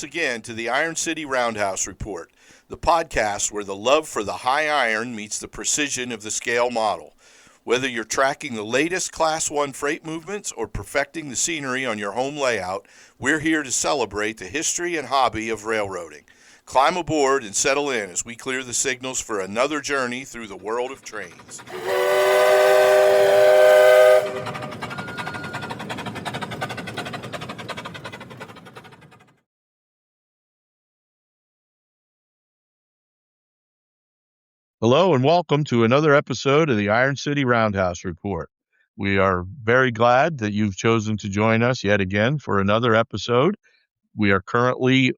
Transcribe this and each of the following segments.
again to the Iron City Roundhouse Report, the podcast where the love for the high iron meets the precision of the scale model. Whether you're tracking the latest Class 1 freight movements or perfecting the scenery on your home layout, we're here to celebrate the history and hobby of railroading. Climb aboard and settle in as we clear the signals for another journey through the world of trains. Hello and welcome to another episode of the Iron City Roundhouse Report. We are very glad that you've chosen to join us yet again for another episode. We are currently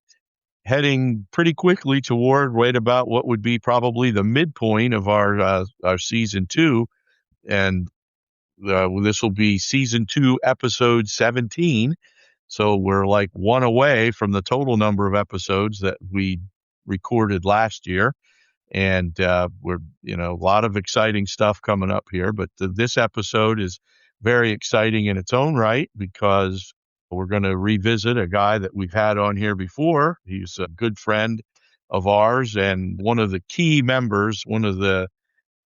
heading pretty quickly toward right about what would be probably the midpoint of our season 2, and this will be season 2, episode 17. So we're like one away from the total number of episodes that we recorded last year. And we're, a lot of exciting stuff coming up here. But this episode is very exciting in its own right because we're going to revisit a guy that we've had on here before. He's a good friend of ours and one of the key members, one of the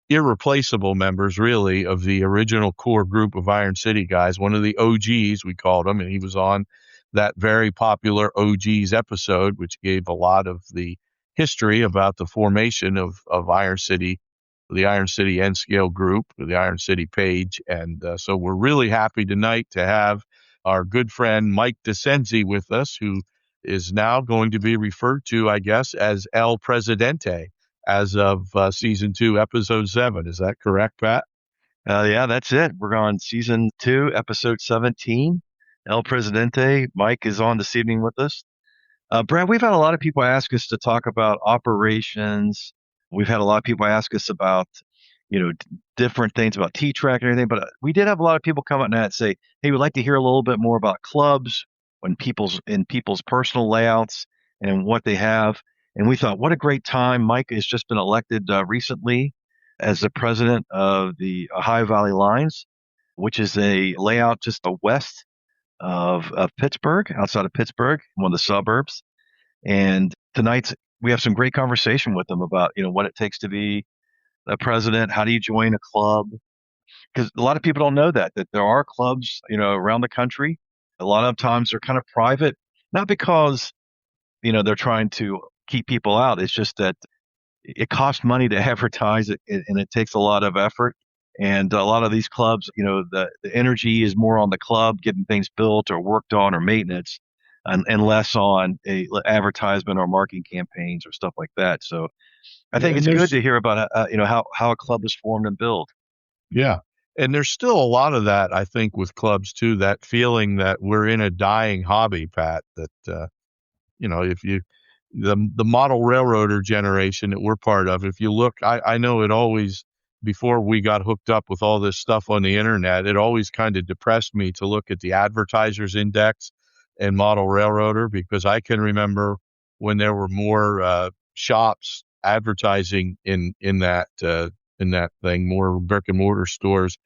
irreplaceable members, really, of the original core group of Iron City guys, one of the OGs, we called him. And he was on that very popular OGs episode, which gave a lot of the history about the formation of Iron City, the Iron City N-Scale group, the Iron City page. And so we're really happy tonight to have our good friend Mike DeSensi with us, who is now going to be referred to, I guess, as El Presidente as of season 2, episode 7. Is that correct, Pat? Yeah, that's it. We're on season 2, episode 17. El Presidente. Mike is on this evening with us. Brad, we've had a lot of people ask us to talk about operations. We've had a lot of people ask us about, different things about T-Track and everything. But we did have a lot of people come up and say, hey, we'd like to hear a little bit more about clubs in people's personal layouts and what they have. And we thought, what a great time. Mike has just been elected recently as the president of the Ohio Valley Lines, which is a layout just west of Pittsburgh, outside of Pittsburgh, one of the suburbs. And tonight we have some great conversation with them about, what it takes to be a president. How do you join a club? Because a lot of people don't know that there are clubs, around the country. A lot of times they're kind of private, not because, they're trying to keep people out. It's just that it costs money to advertise it, and it takes a lot of effort. And a lot of these clubs, the energy is more on the club getting things built or worked on or maintenance, and less on a advertisement or marketing campaigns or stuff like that. So I think it's good to hear about how a club is formed and built. Yeah. And there's still a lot of that, I think, with clubs too, that feeling that we're in a dying hobby, Pat, that if you the model railroader generation that we're part of, if you look, I know it always, before we got hooked up with all this stuff on the internet, it always kind of depressed me to look at the advertisers index and model railroader, because I can remember when there were more shops advertising in that thing, more brick and mortar stores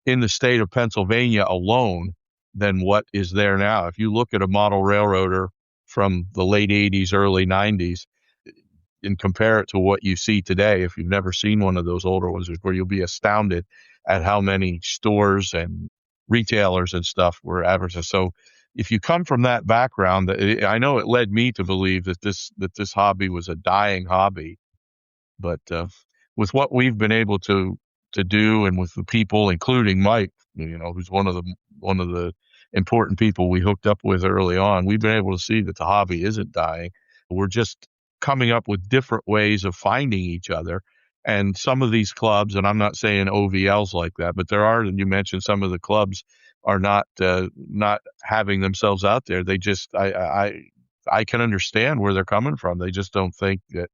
in the state of Pennsylvania alone than what is there now. If you look at a model railroader from the late 80s, early 90s, and compare it to what you see today, if you've never seen one of those older ones, where you'll be astounded at how many stores and retailers and stuff were advertised. So if you come from that background, I know it led me to believe that this hobby was a dying hobby. But with what we've been able to do, and with the people, including Mike, who's one of the important people we hooked up with early on, we've been able to see that the hobby isn't dying. We're just coming up with different ways of finding each other. And some of these clubs, and I'm not saying OVLs like that, but there are, and you mentioned some of the clubs are not having themselves out there. They just, I can understand where they're coming from. They just don't think that,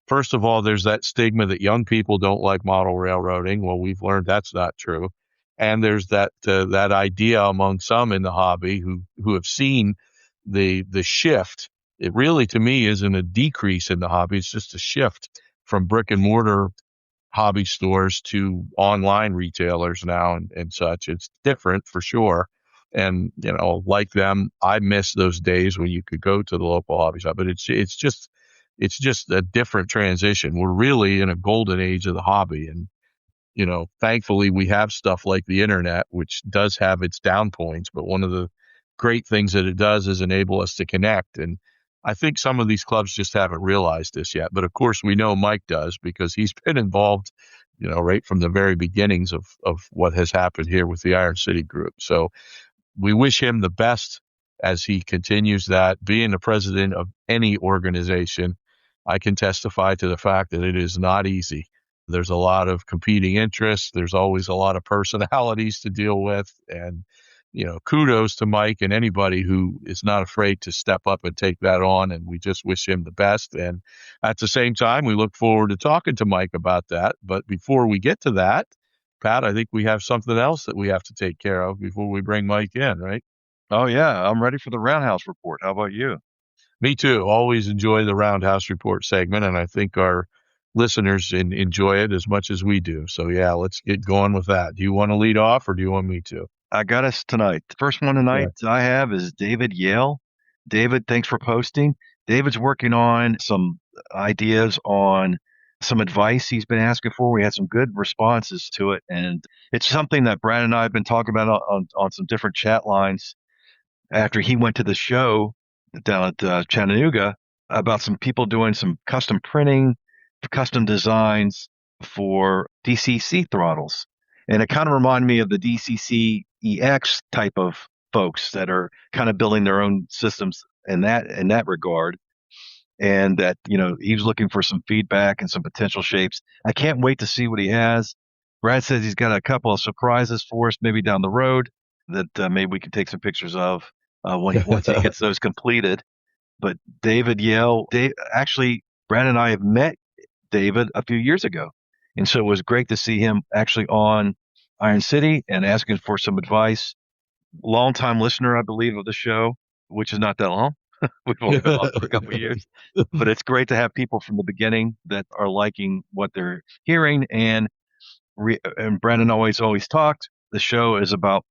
first of all, there's that stigma that young people don't like model railroading. Well, we've learned that's not true. And there's that idea among some in the hobby who have seen the shift. It really, to me, isn't a decrease in the hobby. It's just a shift from brick and mortar hobby stores to online retailers now and such. It's different for sure. And, like them, I miss those days when you could go to the local hobby shop, but it's just a different transition. We're really in a golden age of the hobby. And, thankfully we have stuff like the internet, which does have its down points, but one of the great things that it does is enable us to connect. And I think some of these clubs just haven't realized this yet. But of course, we know Mike does because he's been involved, right from the very beginnings of what has happened here with the Iron City group. So we wish him the best as he continues that. Being the president of any organization, I can testify to the fact that it is not easy. There's a lot of competing interests. There's always a lot of personalities to deal with. And, kudos to Mike and anybody who is not afraid to step up and take that on. And we just wish him the best. And at the same time, we look forward to talking to Mike about that. But before we get to that, Pat, I think we have something else that we have to take care of before we bring Mike in, right? Oh, yeah. I'm ready for the Roundhouse Report. How about you? Me too. Always enjoy the Roundhouse Report segment, and I think our listeners enjoy it as much as we do. So, yeah, let's get going with that. Do you want to lead off, or do you want me to? I got us tonight. The first one tonight I have is David Yale. David, thanks for posting. David's working on some ideas on some advice he's been asking for. We had some good responses to it, and it's something that Brad and I have been talking about on some different chat lines after he went to the show down at Chattanooga about some people doing some custom printing, custom designs for DCC throttles. And it kind of reminded me of the DCC EX type of folks that are kind of building their own systems in that regard. And that, he was looking for some feedback and some potential shapes. I can't wait to see what he has. Brad says he's got a couple of surprises for us maybe down the road that maybe we can take some pictures of once he gets those completed. But David Yale, actually, Brad and I have met David a few years ago. And so it was great to see him actually on Iron City and asking for some advice. Longtime listener, I believe, of the show, which is not that long. We've only been on for a couple of years. But it's great to have people from the beginning that are liking what they're hearing. And Brandon always talked. The show is about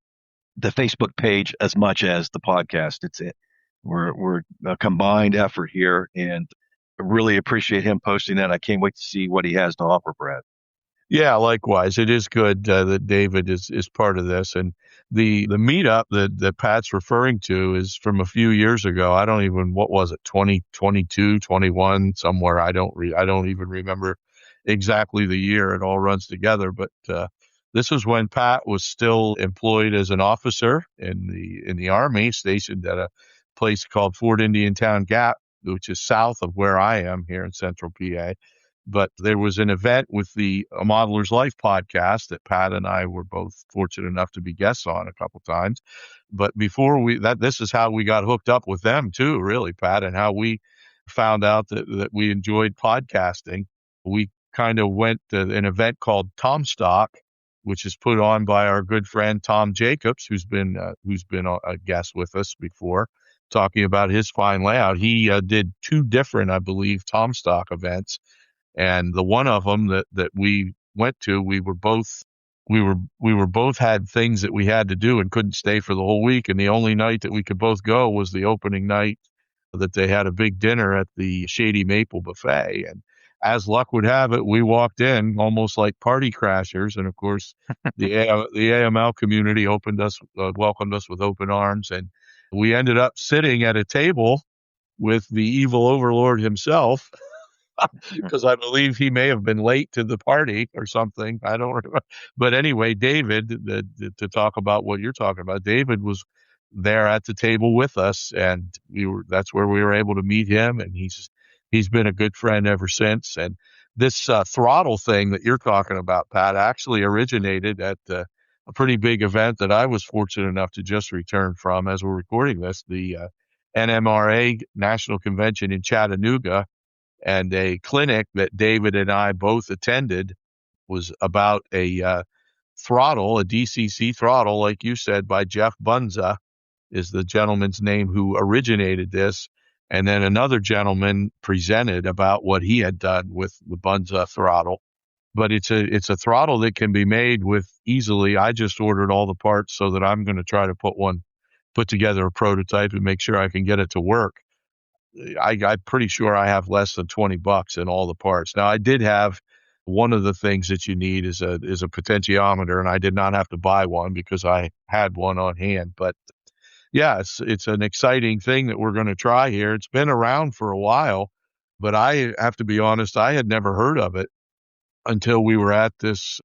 the Facebook page as much as the podcast. We're a combined effort here, and I really appreciate him posting that. I can't wait to see what he has to offer, Brad. Yeah, likewise. It is good that David is part of this. And the meetup that Pat's referring to is from a few years ago. I don't even, what was it, 2022, 21, somewhere. I don't even remember exactly the year. It all runs together. But this was when Pat was still employed as an officer in the Army, stationed at a place called Fort Indiantown Gap, which is south of where I am here in Central PA. But there was an event with the A Modeler's Life podcast that Pat and I were both fortunate enough to be guests on a couple times. But before this is how we got hooked up with them too, really, Pat, and how we found out that we enjoyed podcasting. We kind of went to an event called Tomstock, which is put on by our good friend Tom Jacobs, who's been a guest with us before, talking about his fine layout. He did two different, I believe, Tomstock events. And the one of them that we went to, we were both had things that we had to do and couldn't stay for the whole week. And the only night that we could both go was the opening night that they had a big dinner at the Shady Maple Buffet. And as luck would have it, we walked in almost like party crashers. And of course, the AML community welcomed us with open arms. And we ended up sitting at a table with the evil overlord himself. Because I believe he may have been late to the party or something. I don't remember. But anyway, David, to talk about what you're talking about, David was there at the table with us, and that's where we were able to meet him, and he's been a good friend ever since. And this throttle thing that you're talking about, Pat, actually originated at a pretty big event that I was fortunate enough to just return from as we're recording this, the NMRA National Convention in Chattanooga. And a clinic that David and I both attended was about a throttle, a DCC throttle, like you said, by Jeff Bunza is the gentleman's name who originated this. And then another gentleman presented about what he had done with the Bunza throttle. but it's a throttle that can be made with easily. I just ordered all the parts so that I'm going to try to put together a prototype and make sure I can get it to work. I'm pretty sure I have less than $20 in all the parts. Now I did have one of the things that you need is a potentiometer, and I did not have to buy one because I had one on hand. But yeah, it's an exciting thing that we're going to try here. It's been around for a while, but I have to be honest, I had never heard of it until we were at this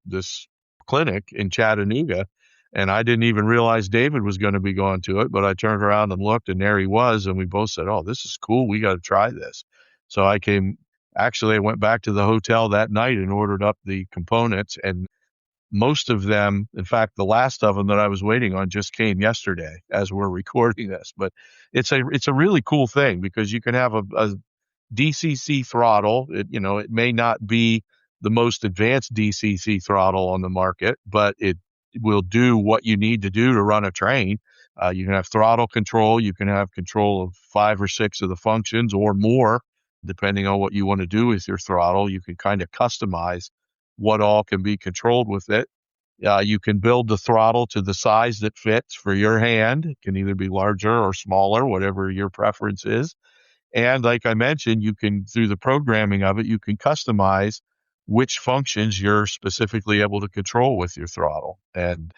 clinic in Chattanooga, and I didn't even realize David was going to be going to it. But I turned around and looked, and there he was, and we both said, "Oh, this is cool. We got to try this." So I came. Actually, I went back to the hotel that night and ordered up the components, and most of them, in fact, the last of them that I was waiting on just came yesterday as we're recording this. But it's a really cool thing because you can have a DCC throttle. It may not be the most advanced DCC throttle on the market, but it will do what you need to do to run a train. You can have throttle control. You can have control of 5 or 6 of the functions or more, depending on what you want to do with your throttle. You can kind of customize what all can be controlled with it. You can build the throttle to the size that fits for your hand. It can either be larger or smaller, whatever your preference is. And like I mentioned, you can, through the programming of it, you can customize which functions you're specifically able to control with your throttle. And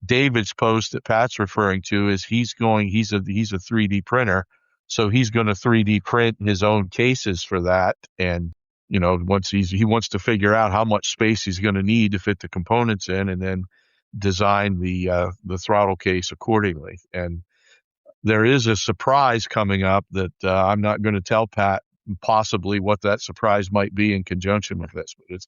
David's post that Pat's referring to is he's a 3D printer. So he's going to 3D print his own cases for that. And, once he wants to figure out how much space he's going to need to fit the components in, and then design the throttle case accordingly. And there is a surprise coming up that I'm not going to tell Pat possibly what that surprise might be in conjunction with this. But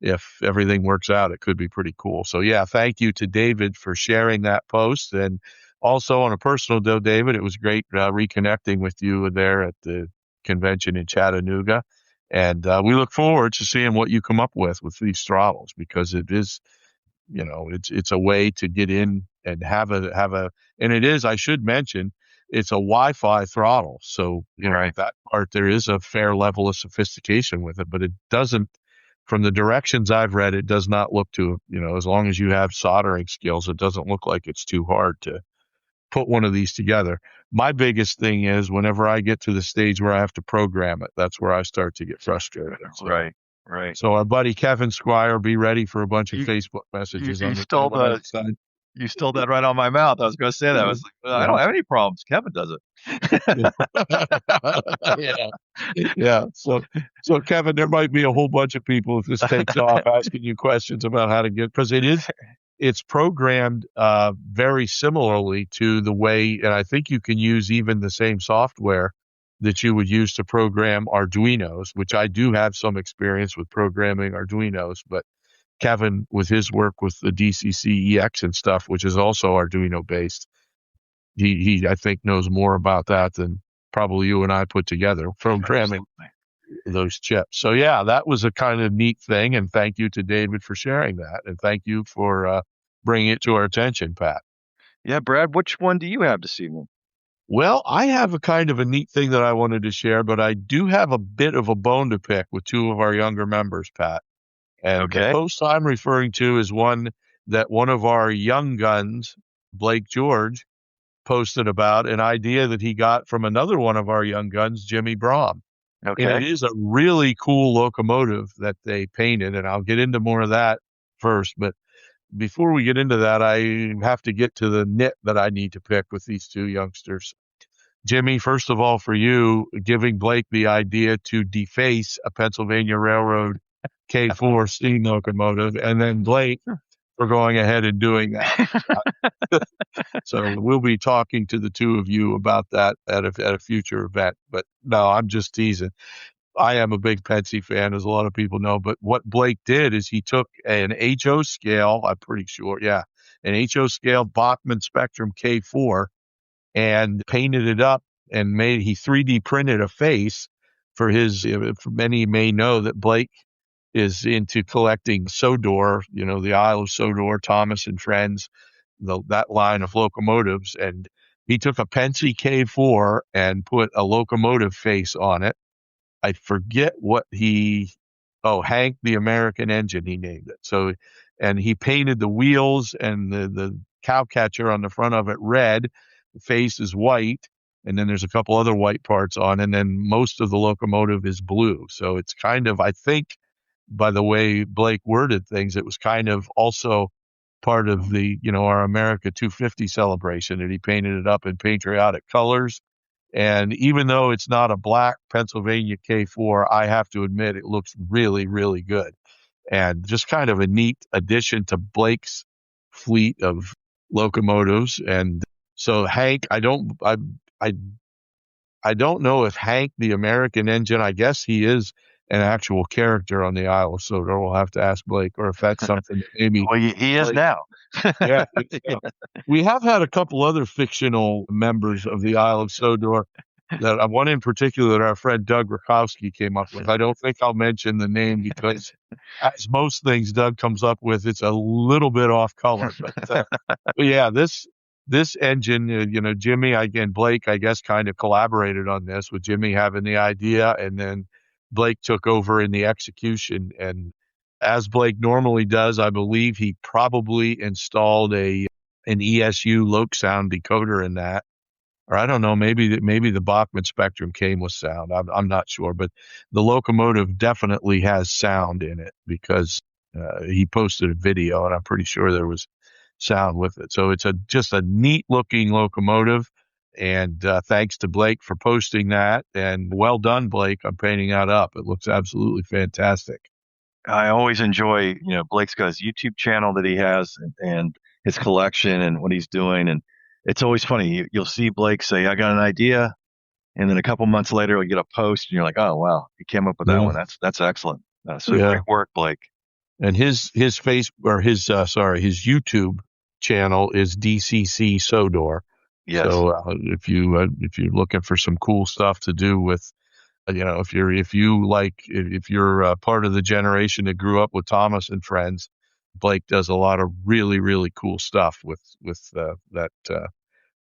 if everything works out, it could be pretty cool. So yeah, thank you to David for sharing that post. And also on a personal note, David, it was great reconnecting with you there at the convention in Chattanooga. And we look forward to seeing what you come up with these throttles, because it is, it's a way to get in and have and it is, I should mention, it's a Wi-Fi throttle. So, Right. that part, there is a fair level of sophistication with it, but it doesn't, from the directions I've read, it does not look to, as long as you have soldering skills, it doesn't look like it's too hard to put one of these together. My biggest thing is whenever I get to the stage where I have to program it, that's where I start to get frustrated. So, Right. So our buddy Kevin Squire, be ready for a bunch of You, Facebook messages you on the stole side. you stole that right on my mouth. I was going to say that. I was like, well, I don't have any problems. Kevin does it. Yeah. Yeah. So Kevin, there might be a whole bunch of people, if this takes off, asking you questions about how to get, because it's programmed very similarly to the way, and I think you can use even the same software that you would use to program Arduinos, which I do have some experience with programming Arduinos, but Kevin, with his work with the DCC EX and stuff, which is also Arduino based, he I think knows more about that than probably you and I put together programming those chips. So yeah, that was a kind of neat thing, and thank you to David for sharing that, and thank you for bringing it to our attention, Pat. Yeah, Brad, which one do you have this evening? Well, I have a kind of a neat thing that I wanted to share, but I do have a bit of a bone to pick with 2 of our younger members, Pat. And the Okay. post I'm referring to is one that one of our young guns, Blake George, posted about an idea that he got from another one of our young guns, Jimmy Brom. And it Okay. is a really cool locomotive that they painted, and I'll get into more of that first. But before we get into that, I have to get to the nit that I need to pick with these 2 youngsters. Jimmy, first of all, for you, giving Blake the idea to deface a Pennsylvania Railroad K4 steam locomotive, and then Blake for going ahead and doing that. So we'll be talking to the 2 of you about that at a future event. But no, I'm just teasing. I am a big Pensy fan, as a lot of people know. But what Blake did is he took an HO scale, I'm pretty sure, yeah, an HO scale Bachmann Spectrum K4, and painted it up, and he 3D printed a face for his. Many may know that Blake is into collecting Sodor, the Isle of Sodor, Thomas and Friends, that line of locomotives. And he took a Pensy K4 and put a locomotive face on it. I forget what he Oh, Hank the American Engine, he named it. So, and he painted the wheels and the cow catcher on the front of it red. The face is white, and then there's a couple other white parts on, and then most of the locomotive is blue. So it's kind of, I think, by the way Blake worded things, it was kind of also part of the, our America 250 celebration, and he painted it up in patriotic colors. And even though it's not a black Pennsylvania K4, I have to admit it looks really, really good. And just kind of a neat addition to Blake's fleet of locomotives. And so Hank, I don't know if Hank the American Engine, I guess he is an actual character on the Isle of Sodor. We'll have to ask Blake, or if that's something that maybe. Well, he is Blake, now. yeah, we have had a couple other fictional members of the Isle of Sodor. That one in particular that our friend Doug Rakowski came up with. I don't think I'll mention the name because, as most things Doug comes up with, it's a little bit off color. But yeah, this engine, Jimmy again, Blake, I guess, kind of collaborated on this with Jimmy having the idea, and then Blake took over in the execution. And as Blake normally does, I believe he probably installed an ESU Loc sound decoder in that. Or I don't know, maybe the Bachman Spectrum came with sound. I'm not sure, but the locomotive definitely has sound in it because he posted a video, and I'm pretty sure there was sound with it. So it's just a neat looking locomotive. And thanks to Blake for posting that. And well done, Blake, on painting that up. It looks absolutely fantastic. I always enjoy, Blake's got his YouTube channel that he has and his collection and what he's doing. And it's always funny. You'll see Blake say, I got an idea. And then a couple months later, he'll get a post and you're like, oh, wow, he came up with that one. That's excellent. So great work, Blake. And his face or his YouTube channel is DCC Sodor. Yes. So if you're looking for some cool stuff to do with, if you're part of the generation that grew up with Thomas and Friends, Blake does a lot of really, really cool stuff with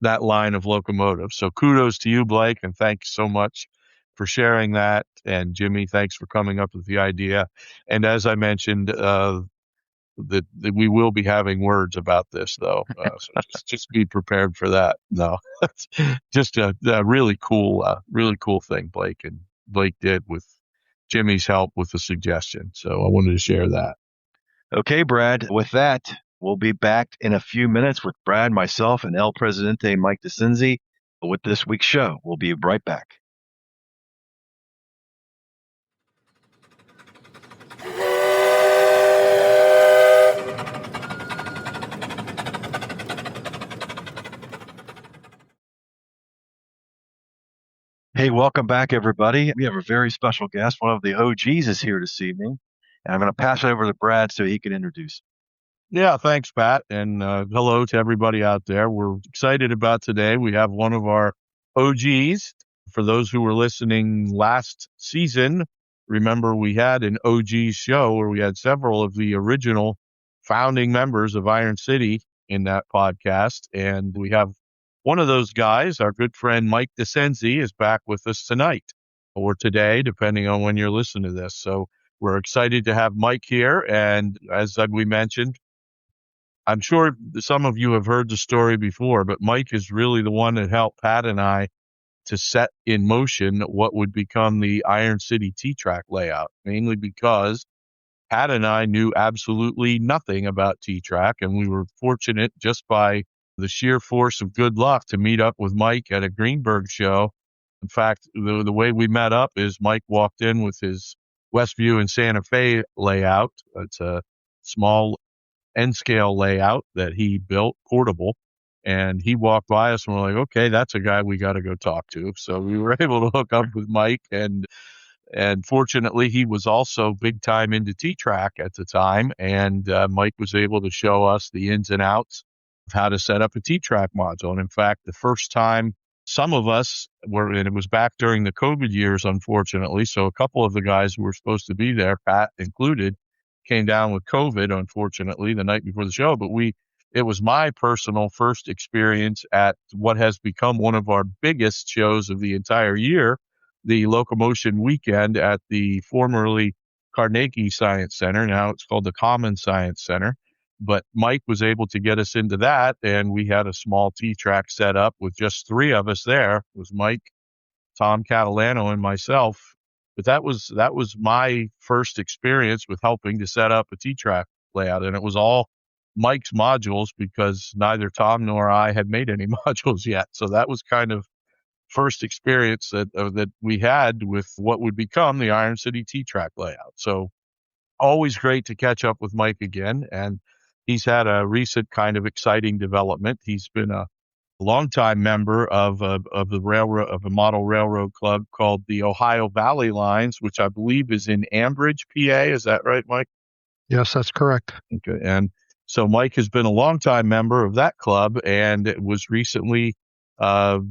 that line of locomotives. So kudos to you, Blake, and thanks so much for sharing that. And Jimmy, thanks for coming up with the idea. And as I mentioned, that we will be having words about this, though. So just be prepared for that. No, just a really cool thing Blake did with Jimmy's help with the suggestion. So I wanted to share that. Okay, Brad. With that, we'll be back in a few minutes with Brad, myself, and El Presidente, Mike DeSensi, with this week's show. We'll be right back. Hey, welcome back, everybody. We have a very special guest. One of the OGs is here this evening. And I'm going to pass it over to Brad so he can introduce. Yeah, thanks, Pat. And hello to everybody out there. We're excited about today. We have one of our OGs. For those who were listening last season, remember we had an OG show where we had several of the original founding members of Iron City in that podcast. And we have one of those guys, our good friend Mike DeSensi, is back with us tonight or today, depending on when you're listening to this. So we're excited to have Mike here. And as we mentioned, I'm sure some of you have heard the story before, but Mike is really the one that helped Pat and I to set in motion what would become the Iron City T-Track layout, mainly because Pat and I knew absolutely nothing about T-Track, and we were fortunate just by the sheer force of good luck to meet up with Mike at a Greenberg show. In fact, the way we met up is Mike walked in with his Westview and Santa Fe layout. It's a small N-scale layout that he built, portable, and he walked by us and we're like, okay, that's a guy we got to go talk to. So we were able to hook up with Mike, and fortunately he was also big time into T-Track at the time, and Mike was able to show us the ins and outs of how to set up a T-Track module. And in fact, the first time some of us were, and it was back during the COVID years, unfortunately, so a couple of the guys who were supposed to be there, Pat included, came down with COVID, unfortunately, the night before the show. But it was my personal first experience at what has become one of our biggest shows of the entire year, the Locomotion Weekend at the formerly Carnegie Science Center. Now it's called the Common Science Center. But Mike was able to get us into that, and we had a small T-track set up with just three of us there. It was Mike, Tom Catalano, and myself. But that was my first experience with helping to set up a T-track layout, and it was all Mike's modules because neither Tom nor I had made any modules yet. So that was kind of first experience that we had with what would become the Iron City T-track layout. So always great to catch up with Mike again, and he's had a recent kind of exciting development. He's been a longtime member of the railroad, of a model railroad club called the Ohio Valley Lines, which I believe is in Ambridge, PA. Is that right, Mike? Yes, that's correct. Okay. And so Mike has been a longtime member of that club, and it was recently was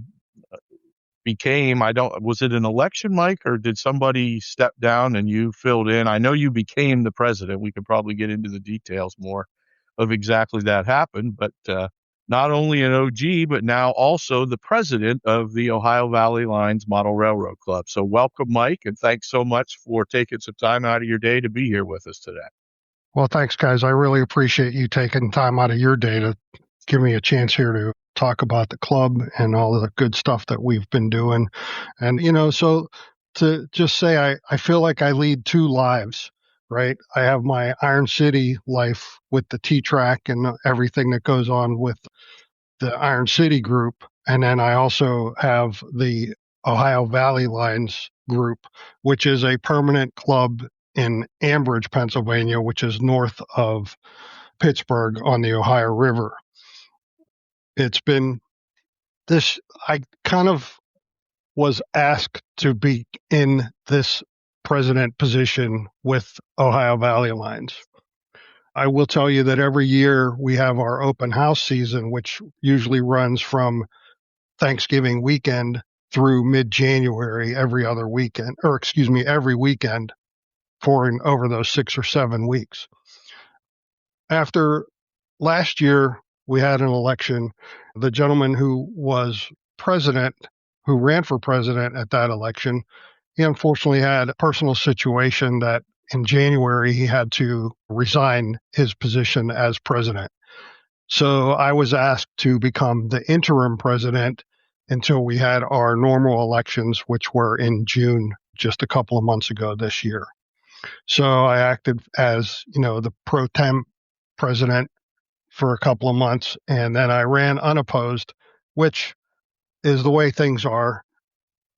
it an election, Mike, or did somebody step down and you filled in? I know you became the president. We could probably get into the details more of exactly that happened, but not only an OG, but now also the president of the Ohio Valley Lines Model Railroad Club. So welcome, Mike, and thanks so much for taking some time out of your day to be here with us today. Well, thanks, guys. I really appreciate you taking time out of your day to give me a chance here to talk about the club and all the good stuff that we've been doing. And, so to just say I feel like I lead two lives, right? I have my Iron City life with the T-track and everything that goes on with the Iron City group. And then I also have the Ohio Valley Lines group, which is a permanent club in Ambridge, Pennsylvania, which is north of Pittsburgh on the Ohio River. It's been I kind of was asked to be in this president position with Ohio Valley Lines. I will tell you that every year we have our open house season, which usually runs from Thanksgiving weekend through mid-January every weekend for over those 6 or 7 weeks. After last year, we had an election. The gentleman who was president, who ran for president at that election, he unfortunately had a personal situation that in January he had to resign his position as president. So I was asked to become the interim president until we had our normal elections, which were in June, just a couple of months ago this year. So I acted as, the pro tem president for a couple of months, and then I ran unopposed, which is the way things are.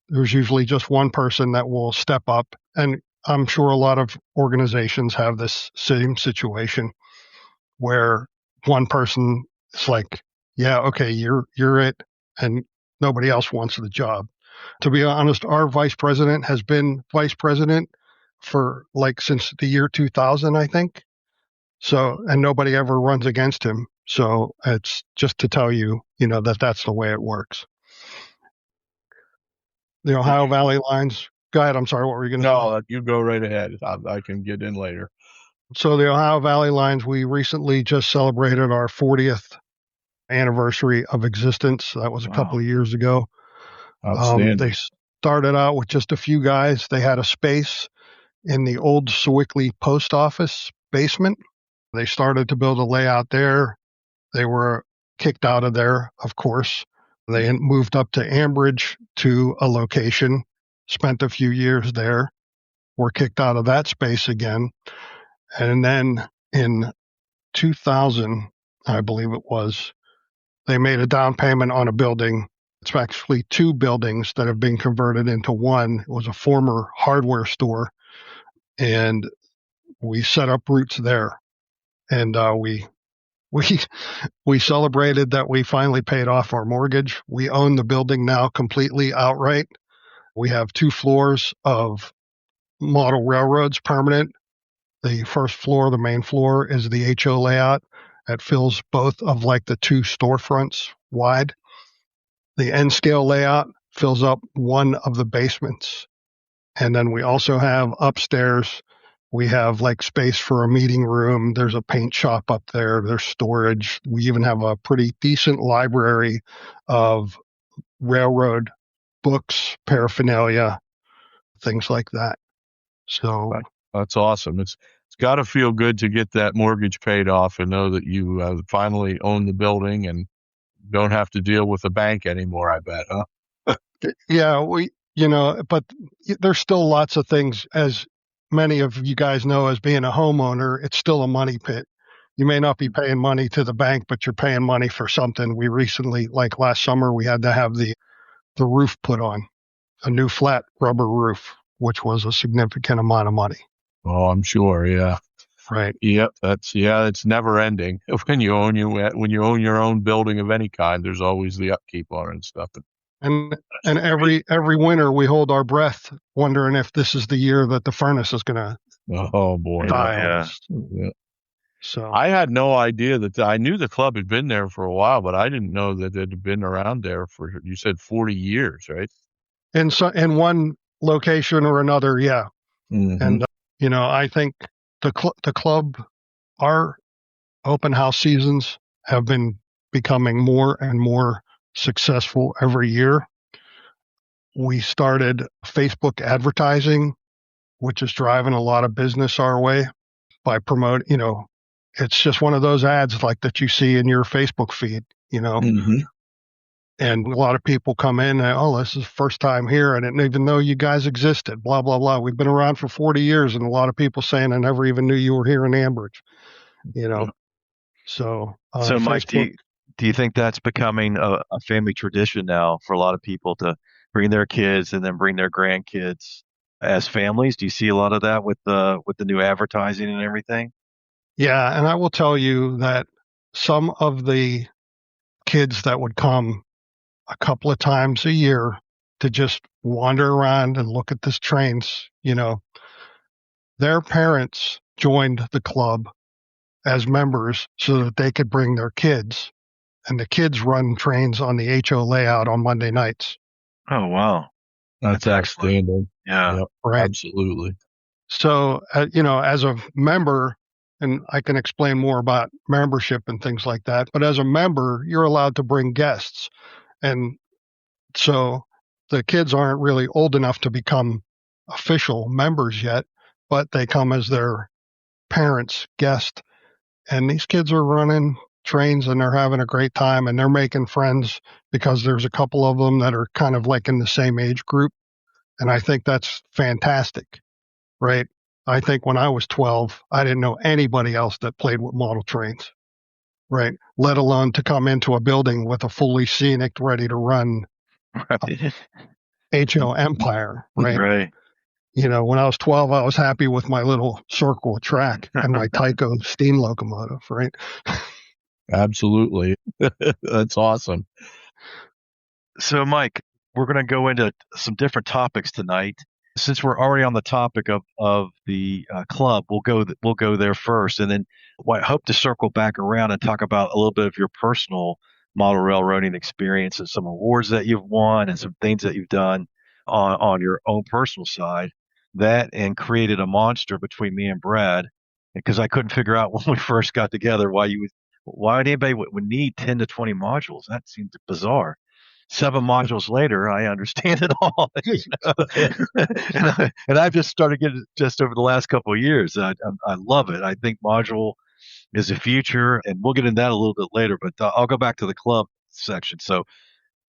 There's usually just one person that will step up, and I'm sure a lot of organizations have this same situation where one person is like, yeah, okay, you're it, and nobody else wants the job. To be honest, our vice president has been vice president for since the year 2000, I think. So, and nobody ever runs against him. So it's just to tell you, that's the way it works. The Ohio Valley Lines. Go ahead. I'm sorry. What were you going to say? No, you go right ahead. I can get in later. So the Ohio Valley Lines, we recently just celebrated our 40th anniversary of existence. That was a couple of years ago. Outstanding. They started out with just a few guys. They had a space in the old Sewickley post office basement. They started to build a layout there. They were kicked out of there, of course. They moved up to Ambridge to a location, spent a few years there, were kicked out of that space again. And then in 2000, I believe it was, they made a down payment on a building. It's actually two buildings that have been converted into one. It was a former hardware store, and we set up roots there. And we celebrated that we finally paid off our mortgage. We own the building now completely outright. We have 2 floors of model railroads permanent. The first floor, the main floor, is the HO layout. It fills both of the 2 storefronts wide. The N scale layout fills up one of the basements. And then we also have upstairs, we have space for a meeting room. There's a paint shop up there. There's storage. We even have a pretty decent library of railroad books, paraphernalia, things like that. So That's awesome. It's got to feel good to get that mortgage paid off and know that you finally own the building and don't have to deal with the bank anymore, I bet, huh? Yeah, but there's still lots of things, as many of you guys know, as being a homeowner, it's still a money pit. You may not be paying money to the bank, but you're paying money for something. We recently, like last summer, we had to have the roof put on, a new flat rubber roof, which was a significant amount of money. Oh, I'm sure. Yeah. Right. Yep. It's never ending. When you own your own building of any kind, there's always the upkeep on it and stuff. And every winter we hold our breath, wondering if this is the year that the furnace is going to Oh boy. die on Yeah. us. Yeah. So I had no idea I knew the club had been there for a while, but I didn't know that it had been around there for, you said 40 years, right? in one location or another, yeah. Mm-hmm. And I think the club, our open house seasons have been becoming more and more successful every year. We started Facebook advertising, which is driving a lot of business our way by it's just one of those ads like that you see in your Facebook feed, Mm-hmm. and a lot of people come in and, oh, this is the first time here. I didn't even know you guys existed, blah, blah, blah. We've been around for 40 years, and a lot of people saying, I never even knew you were here in Ambridge, So, So, Mike, Facebook, do you think that's becoming a family tradition now for a lot of people to bring their kids and then bring their grandkids as families? Do you see a lot of that with the new advertising and everything? yeah. And I will tell you that some of the kids that would come a couple of times a year to just wander around and look at this trains, their parents joined the club as members so that they could bring their kids, and the kids run trains on the HO layout on Monday nights. Oh, wow. That's excellent. outstanding. Yeah. Yep, Right. absolutely. So, as a member, and I can explain more about membership and things like that, but as a member, you're allowed to bring guests. And so the kids aren't really old enough to become official members yet, but they come as their parents' guest. And these kids are running trains and they're having a great time and they're making friends because there's a couple of them that are kind of like in the same age group. And I think that's fantastic, right? I think when I was 12, I didn't know anybody else that played with model trains, right? Let alone to come into a building with a fully scenic, ready to run HO Empire, right? Right. When I was 12, I was happy with my little circle track and my Tyco steam locomotive, right? Absolutely. That's awesome. So, Mike, we're going to go into some different topics tonight. Since we're already on the topic of the club, we'll go there first, and then I hope to circle back around and talk about a little bit of your personal model railroading experience and some awards that you've won and some things that you've done on your own personal side. That and created a monster between me and Brad, because I couldn't figure out when we first got together why anybody would need 10 to 20 modules. That seemed bizarre. 7 modules later, I understand it all. And I've just started getting it just over the last couple of years. I love it. I think module is the future, and we'll get into that a little bit later. But I'll go back to the club section. So,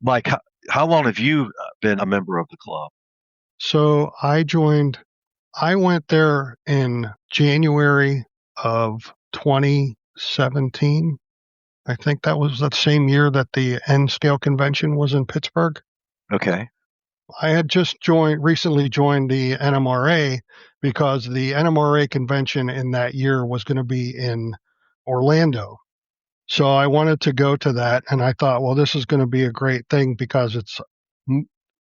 Mike, how long have you been a member of the club? So I went there in January of 2017. I think that was that same year that the N Scale convention was in Pittsburgh. Okay. I had just recently joined the NMRA because the NMRA convention in that year was going to be in Orlando. So I wanted to go to that, and I thought, well, this is going to be a great thing because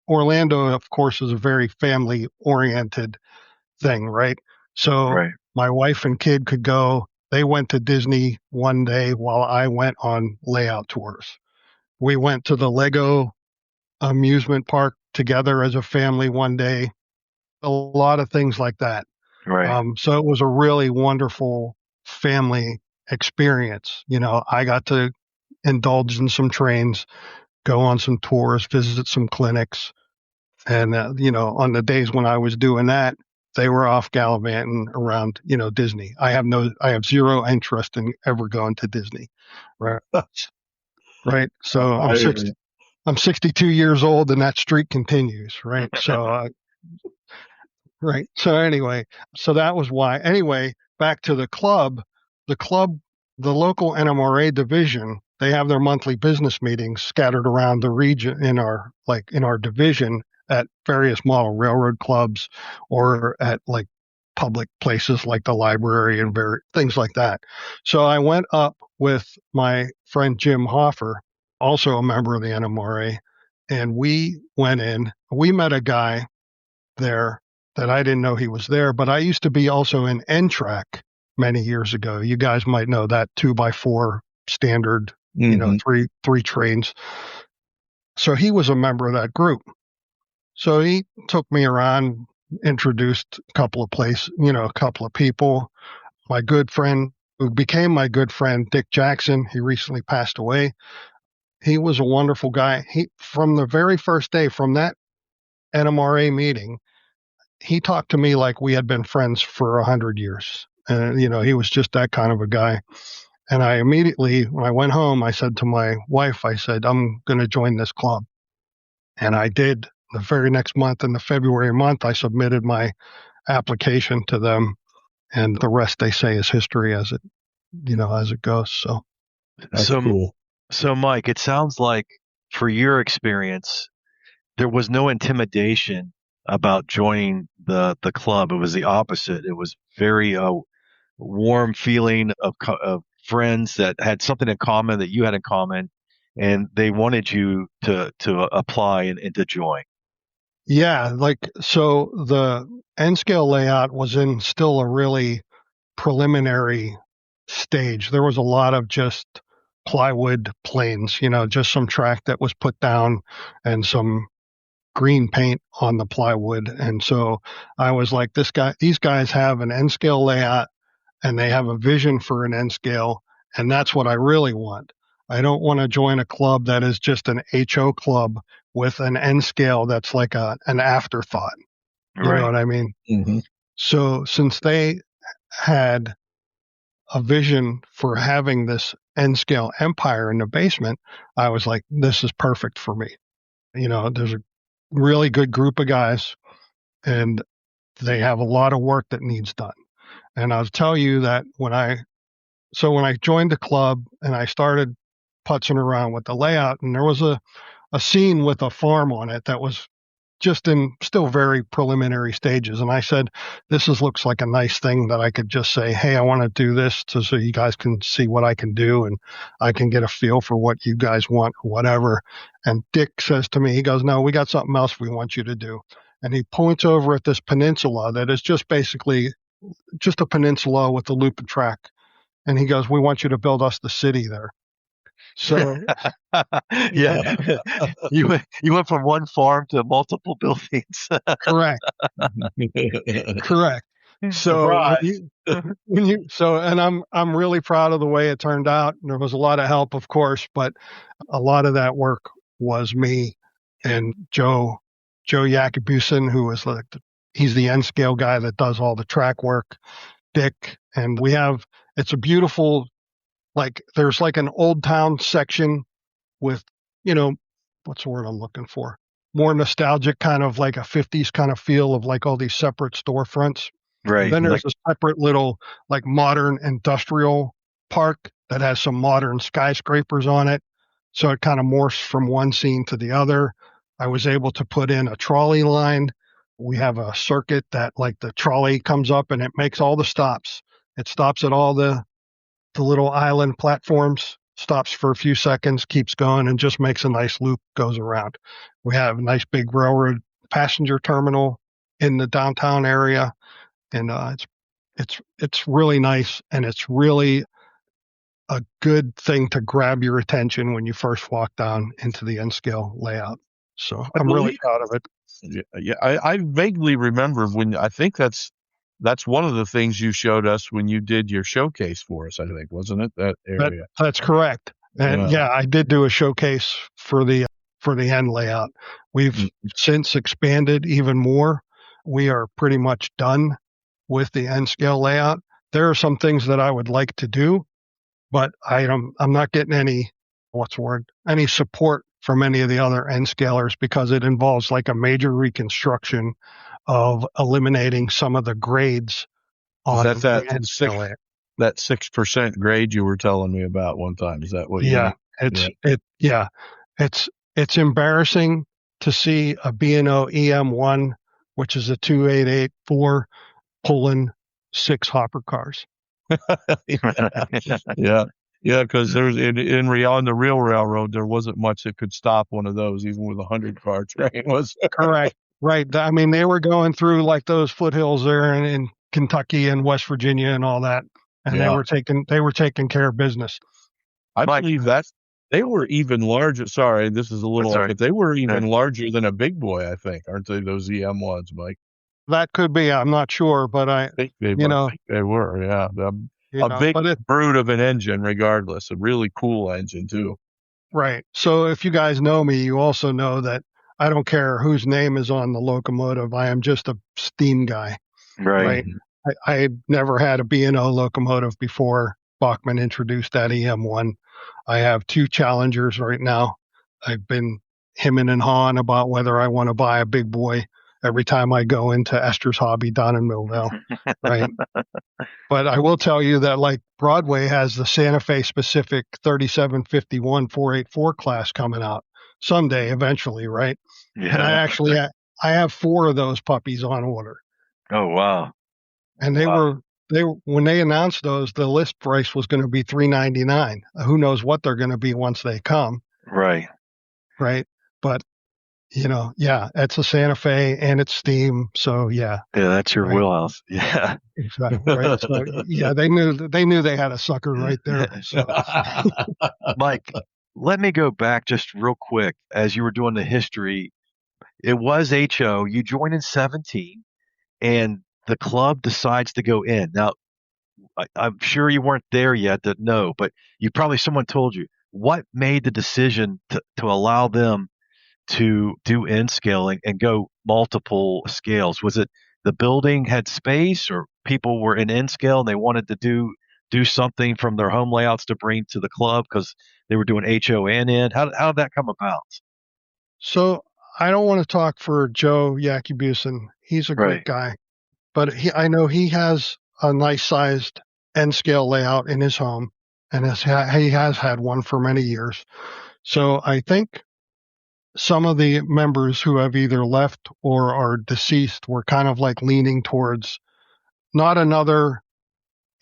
Orlando, of course, is a very family-oriented thing, right? So Right. my wife and kid could go. They went to Disney one day while I went on layout tours. We went to the Lego amusement park together as a family one day. A lot of things like that. Right. So it was a really wonderful family experience. I got to indulge in some trains, go on some tours, visit some clinics. And, on the days when I was doing that, they were off gallivanting around, Disney. I have zero interest in ever going to Disney. Right. Right. So I'm 62 years old and that streak continues. Right. So, right. So anyway, so that was why. Anyway, back to the club, the local NMRA division, they have their monthly business meetings scattered around the region in our division at various model railroad clubs or at like public places like the library and things like that. So I went up with my friend Jim Hoffer, also a member of the NMRA, and we went in. We met a guy there that I didn't know he was there, but I used to be also in N-Track many years ago. You guys might know that 2x4 standard, three trains. So he was a member of that group. So he took me around, introduced a couple of a couple of people. My good friend, who became my good friend, Dick Jackson, he recently passed away. He was a wonderful guy. From the very first day, from that NMRA meeting, he talked to me like we had been friends for 100 years. And, he was just that kind of a guy. And I immediately, when I went home, I said to my wife, I said, I'm going to join this club. And I did. The very next month, in the February month, I submitted my application to them. And the rest, they say, is history as it goes. So that's cool. So, Mike, it sounds like for your experience, there was no intimidation about joining the club. It was the opposite. It was very warm feeling of friends that had something in common that you had in common, and they wanted you to apply and to join. Yeah, so the N scale layout was in still a really preliminary stage. There was a lot of just plywood planes, just some track that was put down and some green paint on the plywood. And so I was like, these guys have an N scale layout and they have a vision for an N scale. And that's what I really want. I don't want to join a club that is just an HO club with an N scale that's like an afterthought. You know what I mean? Mm-hmm. So since they had a vision for having this N scale empire in the basement, I was like, this is perfect for me. There's a really good group of guys and they have a lot of work that needs done. And I'll tell you that when I joined the club and I started putzing around with the layout, and there was a scene with a farm on it that was just in still very preliminary stages. And I said, looks like a nice thing that I could just say, hey, I want to do this so you guys can see what I can do and I can get a feel for what you guys want or whatever. And Dick says to me, he goes, no, we got something else we want you to do. And he points over at this peninsula that is just basically just a peninsula with a loop of track. And he goes, we want you to build us the city there. So yeah, you went from one farm to multiple buildings. Correct. So and I'm really proud of the way it turned out. There was a lot of help, of course, but a lot of that work was me and Joe Yakubusin, who is he's the N scale guy that does all the track work. Dick, and it's a beautiful, there's like an old town section with, what's the word I'm looking for? More nostalgic, kind of like a 50s kind of feel of like all these separate storefronts. Right. And then there's a separate little like modern industrial park that has some modern skyscrapers on it. So it kind of morphs from one scene to the other. I was able to put in a trolley line. We have a circuit that like the trolley comes up and it makes all the stops. It stops at all the little island platforms, stops for a few seconds, keeps going, and just makes a nice loop, goes around. We have a nice big railroad passenger terminal in the downtown area, and it's really nice, and it's really a good thing to grab your attention when you first walk down into the N scale layout. So I'm really proud of it. Yeah, I vaguely remember when I think that's one of the things you showed us when you did your showcase for us, I think, wasn't it? That area. That's correct. And yeah, I did do a showcase for the N layout. We've since expanded even more. we are pretty much done with the N scale layout. There are some things that I would like to do, but I'm not getting any support from any of the other N scalers because it involves like a major reconstruction of eliminating some of the grades on Is the N scale layout. that 6% grade you were telling me about one time? Is that what you mean? It's embarrassing to see a B&O EM1, which is a 2884, pulling 6 hopper cars. Yeah, because there's on the real railroad, there wasn't much that could stop one of those, even with a 100-car train. Was correct, right? I mean, they were going through like those foothills there in Kentucky and West Virginia and all that, and they were taking care of business. I believe that they were even larger. Sorry, this is a little off, but they were even larger than a big boy, I think, aren't they? Those EM1s, Mike. That could be. I'm not sure, but I think they were. Yeah, a big brute of an engine, regardless. A really cool engine too. Right. So if you guys know me, you also know that I don't care whose name is on the locomotive. I am just a steam guy. Right. I had never had a B&O locomotive before Bachmann introduced that EM1. I have 2 Challengers right now. I've been hemming and hawing about whether I want to buy a big boy every time I go into Esther's Hobby down in Millville, right? But I will tell you that like Broadway has the Santa Fe specific 3751 484 class coming out someday, eventually, right? Yeah. And I have 4 of those puppies on order. Oh, wow. And when they announced those, the list price was going to be $399. Who knows what they're going to be once they come. Right. Right. But it's a Santa Fe and it's steam. So yeah. Yeah, that's your wheelhouse. Yeah. Exactly. Right. So yeah, they knew they had a sucker right there. So. Mike, let me go back just real quick. As you were doing the history, it was HO. You joined in 17 and the club decides to go in. Now, I'm sure you weren't there yet to know, but someone told you. What made the decision to allow them to do N scaling and go multiple scales? Was it the building had space, or people were in N scale and they wanted to do something from their home layouts to bring to the club because they were doing HO and N? How did that come about? So I don't want to talk for Joe Yakubusin. He's a great guy, but I know he has a nice sized N scale layout in his home, and he has had one for many years. So I think some of the members who have either left or are deceased were kind of like leaning towards not another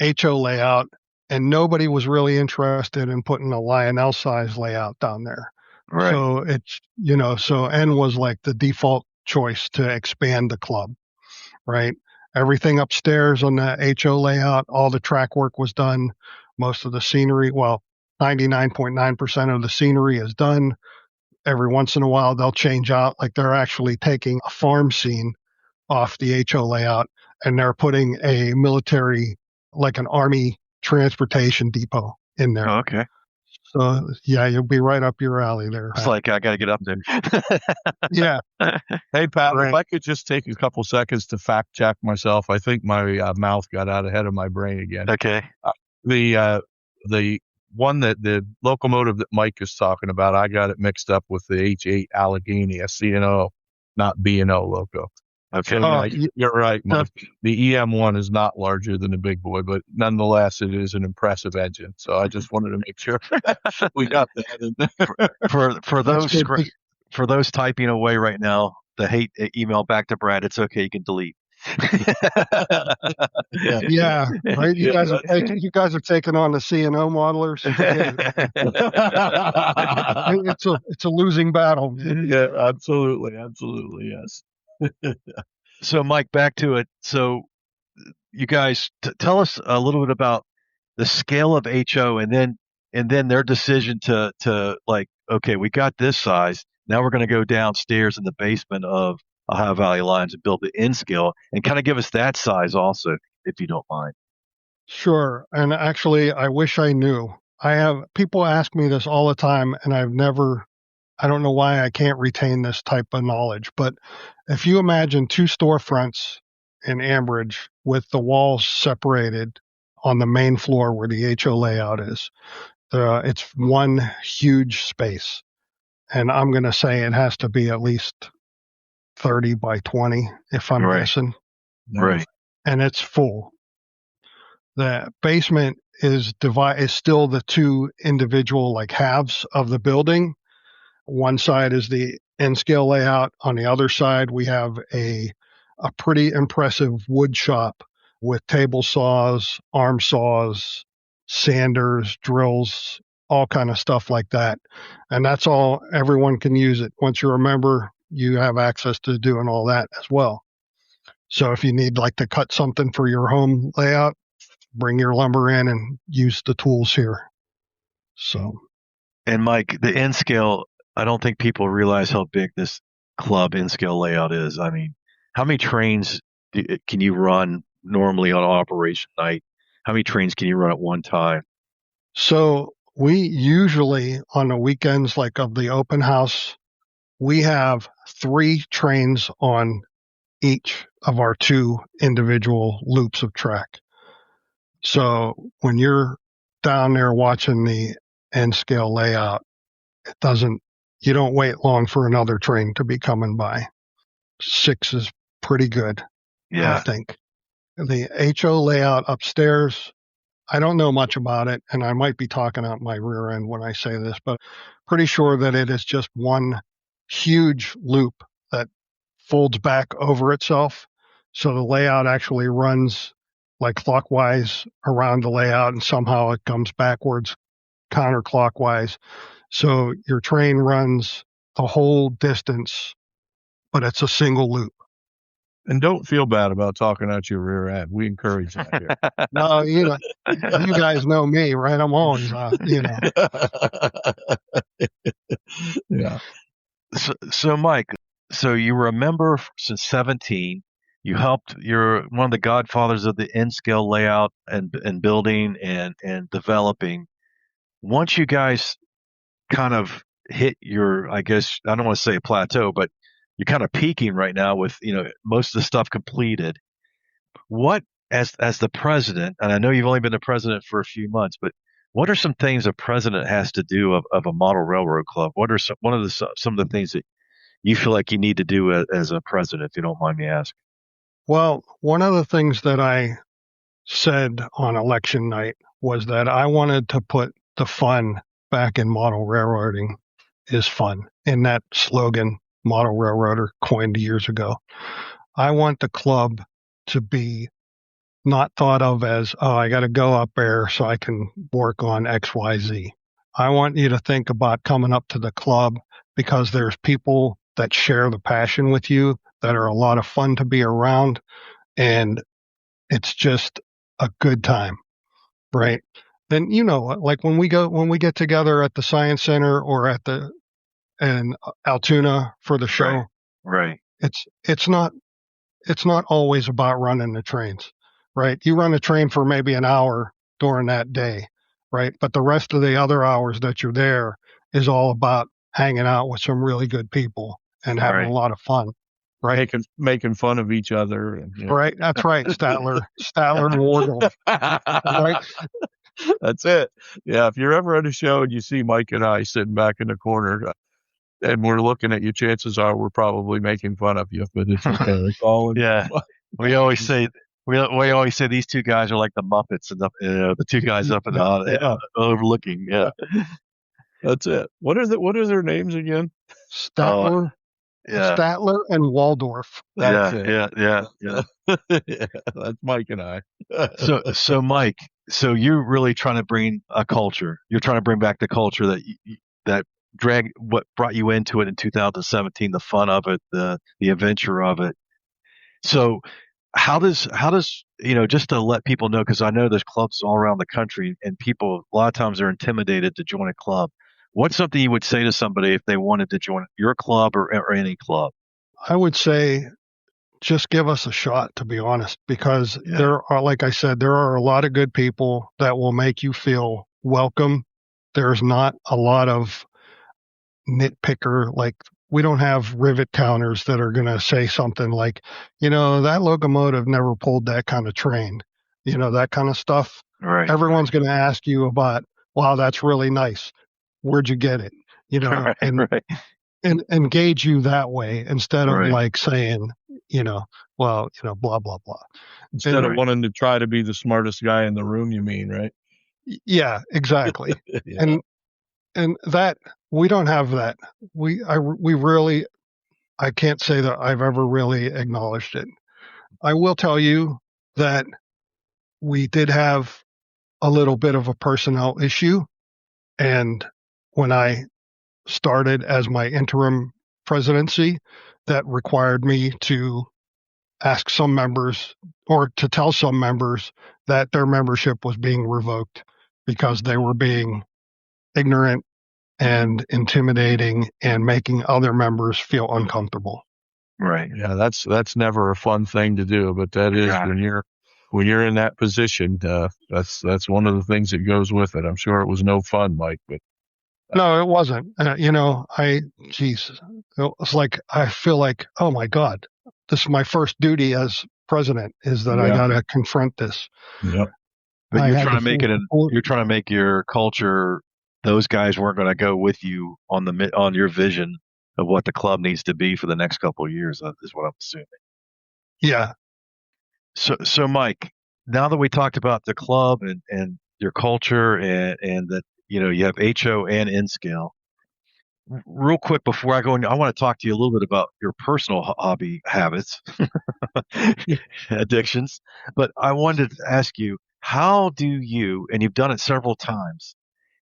HO layout, and nobody was really interested in putting a Lionel size layout down there. Right. So it's, so N was like the default choice to expand the club, right? Everything upstairs on the HO layout, all the track work was done. Most of the scenery, 99.9% of the scenery is done. Every once in a while, they'll change out, like they're actually taking a farm scene off the HO layout, and they're putting a military, like an army transportation depot in there. Oh, okay. So, yeah, you'll be right up your alley there. It's like, I got to get up there. Yeah. Hey, Pat, if I could just take a couple seconds to fact check myself. I think my mouth got out ahead of my brain again. Okay. The one the locomotive that Mike is talking about, I got it mixed up with the H8 Allegheny, a C&O, not B&O loco. Okay. So, you're right, Mike. The EM1 is not larger than the big boy, but nonetheless, it is an impressive engine. So I just wanted to make sure we got that in there. For those typing away right now, the hate email back to Brad. It's okay. You can delete. Yeah, right. You guys are taking on the C&O modelers. It's a losing battle. Yeah, absolutely, yes. So, Mike, back to it. So, you guys tell us a little bit about the scale of HO, and then their decision to like, okay, we got this size. Now we're going to go downstairs in the basement of Ohio Valley Lines and build the N scale, and kind of give us that size also, if you don't mind. Sure. And actually, I wish I knew. People ask me this all the time, and I've never I don't know why I can't retain this type of knowledge, but if you imagine two storefronts in Ambridge with the walls separated on the main floor where the HO layout is, it's one huge space. And I'm going to say it has to be at least 30 by 20, if I'm guessing. Right. And it's full. The basement is still the two individual like halves of the building. One side is the N-scale layout. On the other side, we have a pretty impressive wood shop with table saws, arm saws, sanders, drills, all kind of stuff like that. And that's all. Everyone can use it. Once you're a member, you have access to doing all that as well. So if you need like to cut something for your home layout, bring your lumber in and use the tools here. So. And Mike, the N-scale, I don't think people realize how big this club N-scale layout is. I mean, how many trains can you run normally on operation night? How many trains can you run at one time? So we usually on the weekends, like of the open house, we have 3 trains on each of our 2 individual loops of track. So when you're down there watching the N-scale layout, you don't wait long for another train to be coming by. 6 is pretty good, I think. The HO layout upstairs, I don't know much about it, and I might be talking out my rear end when I say this, but pretty sure that it is just one huge loop that folds back over itself. So the layout actually runs like clockwise around the layout, and somehow it comes backwards counterclockwise. So your train runs the whole distance, but it's a single loop. And don't feel bad about talking out your rear end. We encourage that here. No, you guys know me, right? I'm always, Yeah. So Mike, so you were a member since 17. You helped. You're one of the godfathers of the N-scale layout and building and developing. Once you guys kind of hit your, I guess I don't want to say a plateau, but you're kind of peaking right now with most of the stuff completed. What as the president, and I know you've only been the president for a few months, but what are some things a president has to do of a model railroad club? What are some of the things that you feel like you need to do as a president, if you don't mind me asking? Well, one of the things that I said on election night was that I wanted to put the fun back in model railroading is fun in that slogan Model Railroader coined years ago. I want the club to be not thought of as, oh, I got to go up there so I can work on XYZ. I want you to think about coming up to the club because there's people that share the passion with you that are a lot of fun to be around, and it's just a good time, right? Then like when we get together at the Science Center or in Altoona for the show, right? It's not always about running the trains, right? You run a train for maybe an hour during that day, right? But the rest of the other hours that you're there is all about hanging out with some really good people and having a lot of fun, right? Making fun of each other. And, Right. That's right. Statler and Wardle. Right. That's it. Yeah. If you're ever at a show and you see Mike and I sitting back in the corner and we're looking at you, chances are we're probably making fun of you, but it's okay. Yeah. We always say these two guys are like the Muppets and the two guys up and overlooking. Yeah. That's it. What are their names again? Statler. Statler and Waldorf. That's it. Yeah. Yeah, that's Mike and I. So Mike, so you're really trying to bring a culture. You're trying to bring back the culture that what brought you into it in 2017, the fun of it, the adventure of it. So how does just to let people know, because I know there's clubs all around the country and people a lot of times are intimidated to join a club. What's something you would say to somebody if they wanted to join your club or any club? I would say just give us a shot, to be honest, because there are, like I said, there are a lot of good people that will make you feel welcome. There's not a lot of nitpicker. Like, we don't have rivet counters that are going to say something like, that locomotive never pulled that kind of train, that kind of stuff. Right. Everyone's going to ask you about, wow, that's really nice. Where'd you get it? Right. And Right. and engage you that way instead of Right. like saying, blah, blah, blah. Instead of Right. wanting to try to be the smartest guy in the room, you mean, right? Yeah, exactly. Yeah. And that, we don't have that. We really, I can't say that I've ever really acknowledged it. I will tell you that we did have a little bit of a personnel issue. And when I started as my interim presidency, that required me to ask some members, or to tell some members, that their membership was being revoked because they were being ignorant and intimidating and making other members feel uncomfortable. Right. Yeah, that's never a fun thing to do, but that is Got when you're in that position. That's one of the things that goes with it. I'm sure it was no fun, Mike, but No, it wasn't. It's like, I feel like, oh my God, this is my first duty as president, is that I Yeah. got to confront this. yeah, But I you're had trying to the make full it. support. You're trying to make your culture. Those guys weren't going to go with you on your vision of what the club needs to be for the next couple of years. Is what I'm assuming. Yeah. So Mike, now that we talked about the club and your culture and that you have HO and N scale, real quick before I go in, I want to talk to you a little bit about your personal hobby habits, addictions. But I wanted to ask you, how do you, and you've done it several times,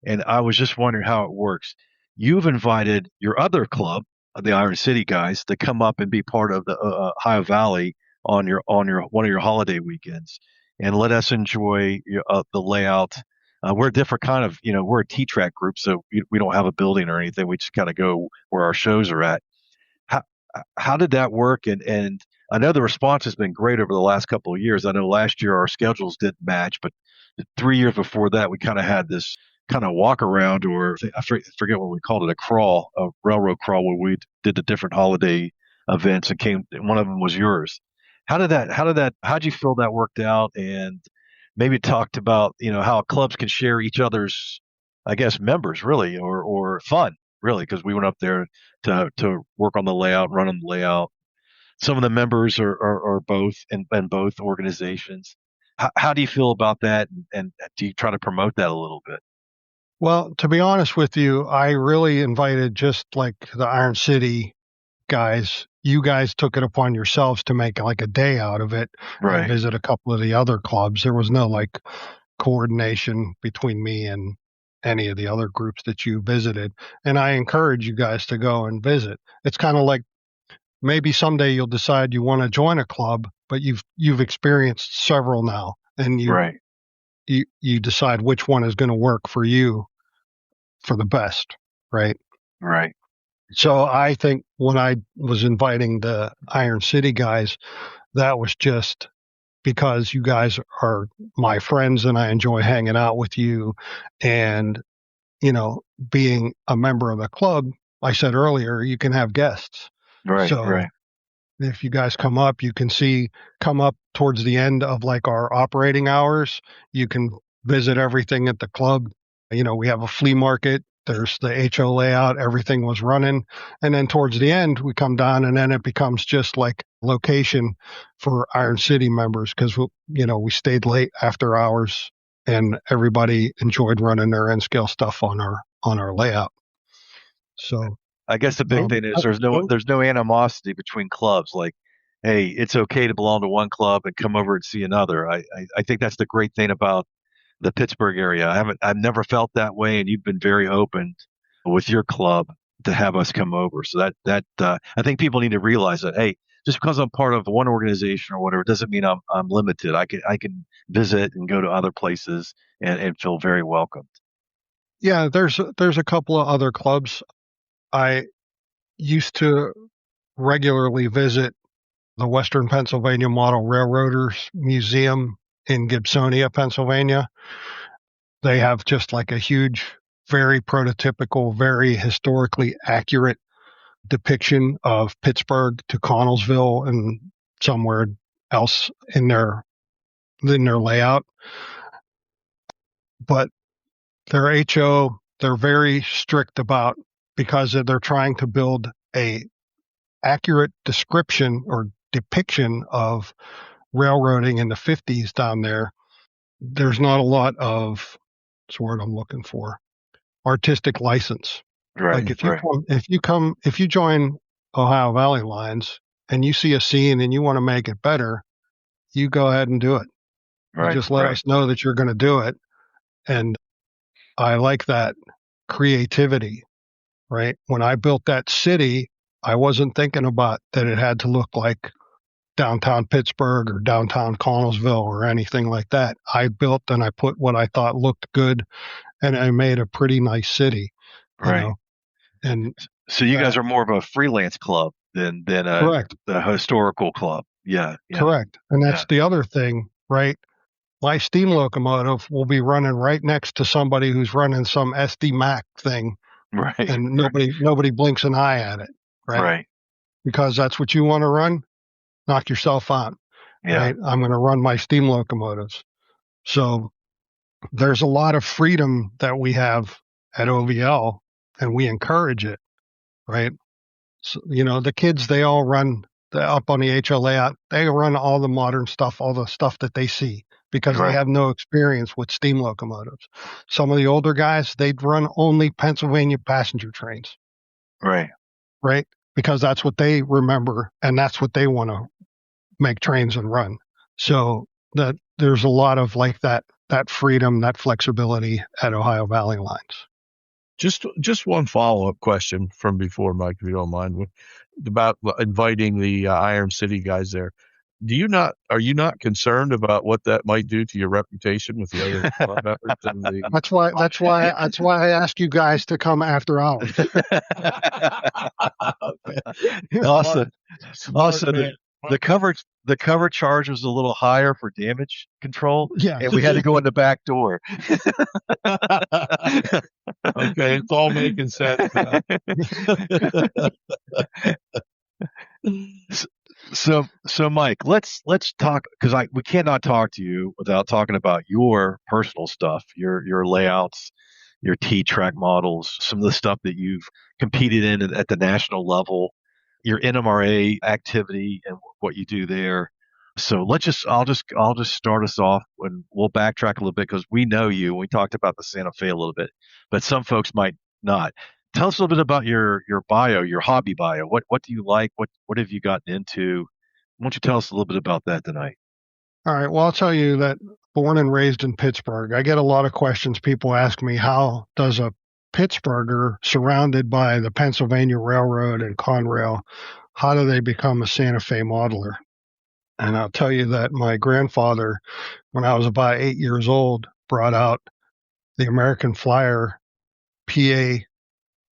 and I was just wondering how it works. You've invited your other club, the Iron City guys, to come up and be part of the Ohio Valley on your one of your holiday weekends, and let us enjoy the layout. We're a different kind of, we're a T-track group, so we don't have a building or anything. We just kind of go where our shows are at. How how did that work? And I know the response has been great over the last couple of years. I know last year our schedules didn't match, but 3 years before that, we kind of had this kind of walk around, or I forget what we called it, a railroad crawl, where we did the different holiday events, and one of them was yours. How'd you feel that worked out? And maybe talked about, how clubs can share each other's, I guess, members really, or fun really, because we went up there to work on the layout, run on the layout. Some of the members are both in both organizations. How do you feel about that? And do you try to promote that a little bit? Well, to be honest with you, I really invited, just like the Iron City guys. You guys took it upon yourselves to make like a day out of it and Right. visit a couple of the other clubs. There was no like coordination between me and any of the other groups that you visited. And I encourage you guys to go and visit. It's kind of like, maybe someday you'll decide you want to join a club, but you've experienced several now, and Right. you decide which one is going to work for you for the best, right? Right. So I think when I was inviting the Iron City guys, that was just because you guys are my friends and I enjoy hanging out with you. And, being a member of the club, I said earlier, you can have guests. Right. So Right. if you guys come up, you can come up towards the end of like our operating hours. You can visit everything at the club. We have a flea market. There's the HO layout. Everything was running. And then towards the end, we come down, and then it becomes just like location for Iron City members, because we stayed late after hours and everybody enjoyed running their N scale stuff on our layout. So I guess the big thing is there's no animosity between clubs. Like, hey, it's okay to belong to one club and come over and see another. I think that's the great thing about the Pittsburgh area. I've never felt that way, and you've been very open with your club to have us come over. So that I think people need to realize that, hey, just because I'm part of one organization or whatever doesn't mean I'm limited. I can visit and go to other places and feel very welcomed. yeah, there's a couple of other clubs. I used to regularly visit the Western Pennsylvania Model Railroaders Museum in Gibsonia, Pennsylvania. They have just like a huge very prototypical, very historically accurate depiction of Pittsburgh to Connellsville and somewhere else in their layout. But their HO, they're very strict about, because they're trying to build a accurate description or depiction of railroading in the 50s down there. There's not a lot of, what's the word I'm looking for, artistic license. Right. Like if you join Ohio Valley Lines and you see a scene and you want to make it better, you go ahead and do it. Right. You just let us know that you're going to do it. And I like that creativity, right? When I built that city, I wasn't thinking about that it had to look like downtown Pittsburgh or downtown Connellsville or anything like that. I built and I put what I thought looked good, and I made a pretty nice city. Right. You know? And so you guys are more of a freelance club than a historical club. Yeah. Correct. And that's the other thing, right? My steam locomotive will be running right next to somebody who's running some SD Mac thing. Right. And nobody blinks an eye at it. Right. Because that's what you want to run. Knock yourself out. Yeah. Right. I'm going to run my steam locomotives. So there's a lot of freedom that we have at OVL, and we encourage it. Right. So, the kids, they all run up on the HO layout. They run all the modern stuff, all the stuff that they see, because they have no experience with steam locomotives. Some of the older guys, they'd run only Pennsylvania passenger trains. Right. Because that's what they remember, and that's what they want to make trains and run. So that there's a lot of like that freedom, that flexibility at Ohio Valley Lines. Just one follow-up question from before, Mike, if you don't mind, about inviting the Iron City guys there. Are you not concerned about what that might do to your reputation with the other club efforts? That's why I ask you guys to come after hours. Also, the cover charge was a little higher for damage control. Yeah, and we had to go in the back door. Okay, it's all making sense. So Mike, let's talk, because we cannot talk to you without talking about your personal stuff, your layouts, your T-track models, some of the stuff that you've competed in at the national level, your NMRA activity and what you do there. So I'll just start us off, and we'll backtrack a little bit because we know you. We talked about the Santa Fe a little bit, but some folks might not. Tell us a little bit about your bio, your hobby bio. What do you like? What have you gotten into? Why don't you tell us a little bit about that tonight? All right. Well, I'll tell you that born and raised in Pittsburgh, I get a lot of questions. People ask me, how does a Pittsburgher surrounded by the Pennsylvania Railroad and Conrail, how do they become a Santa Fe modeler? And I'll tell you that my grandfather, when I was about 8 years old, brought out the American Flyer PA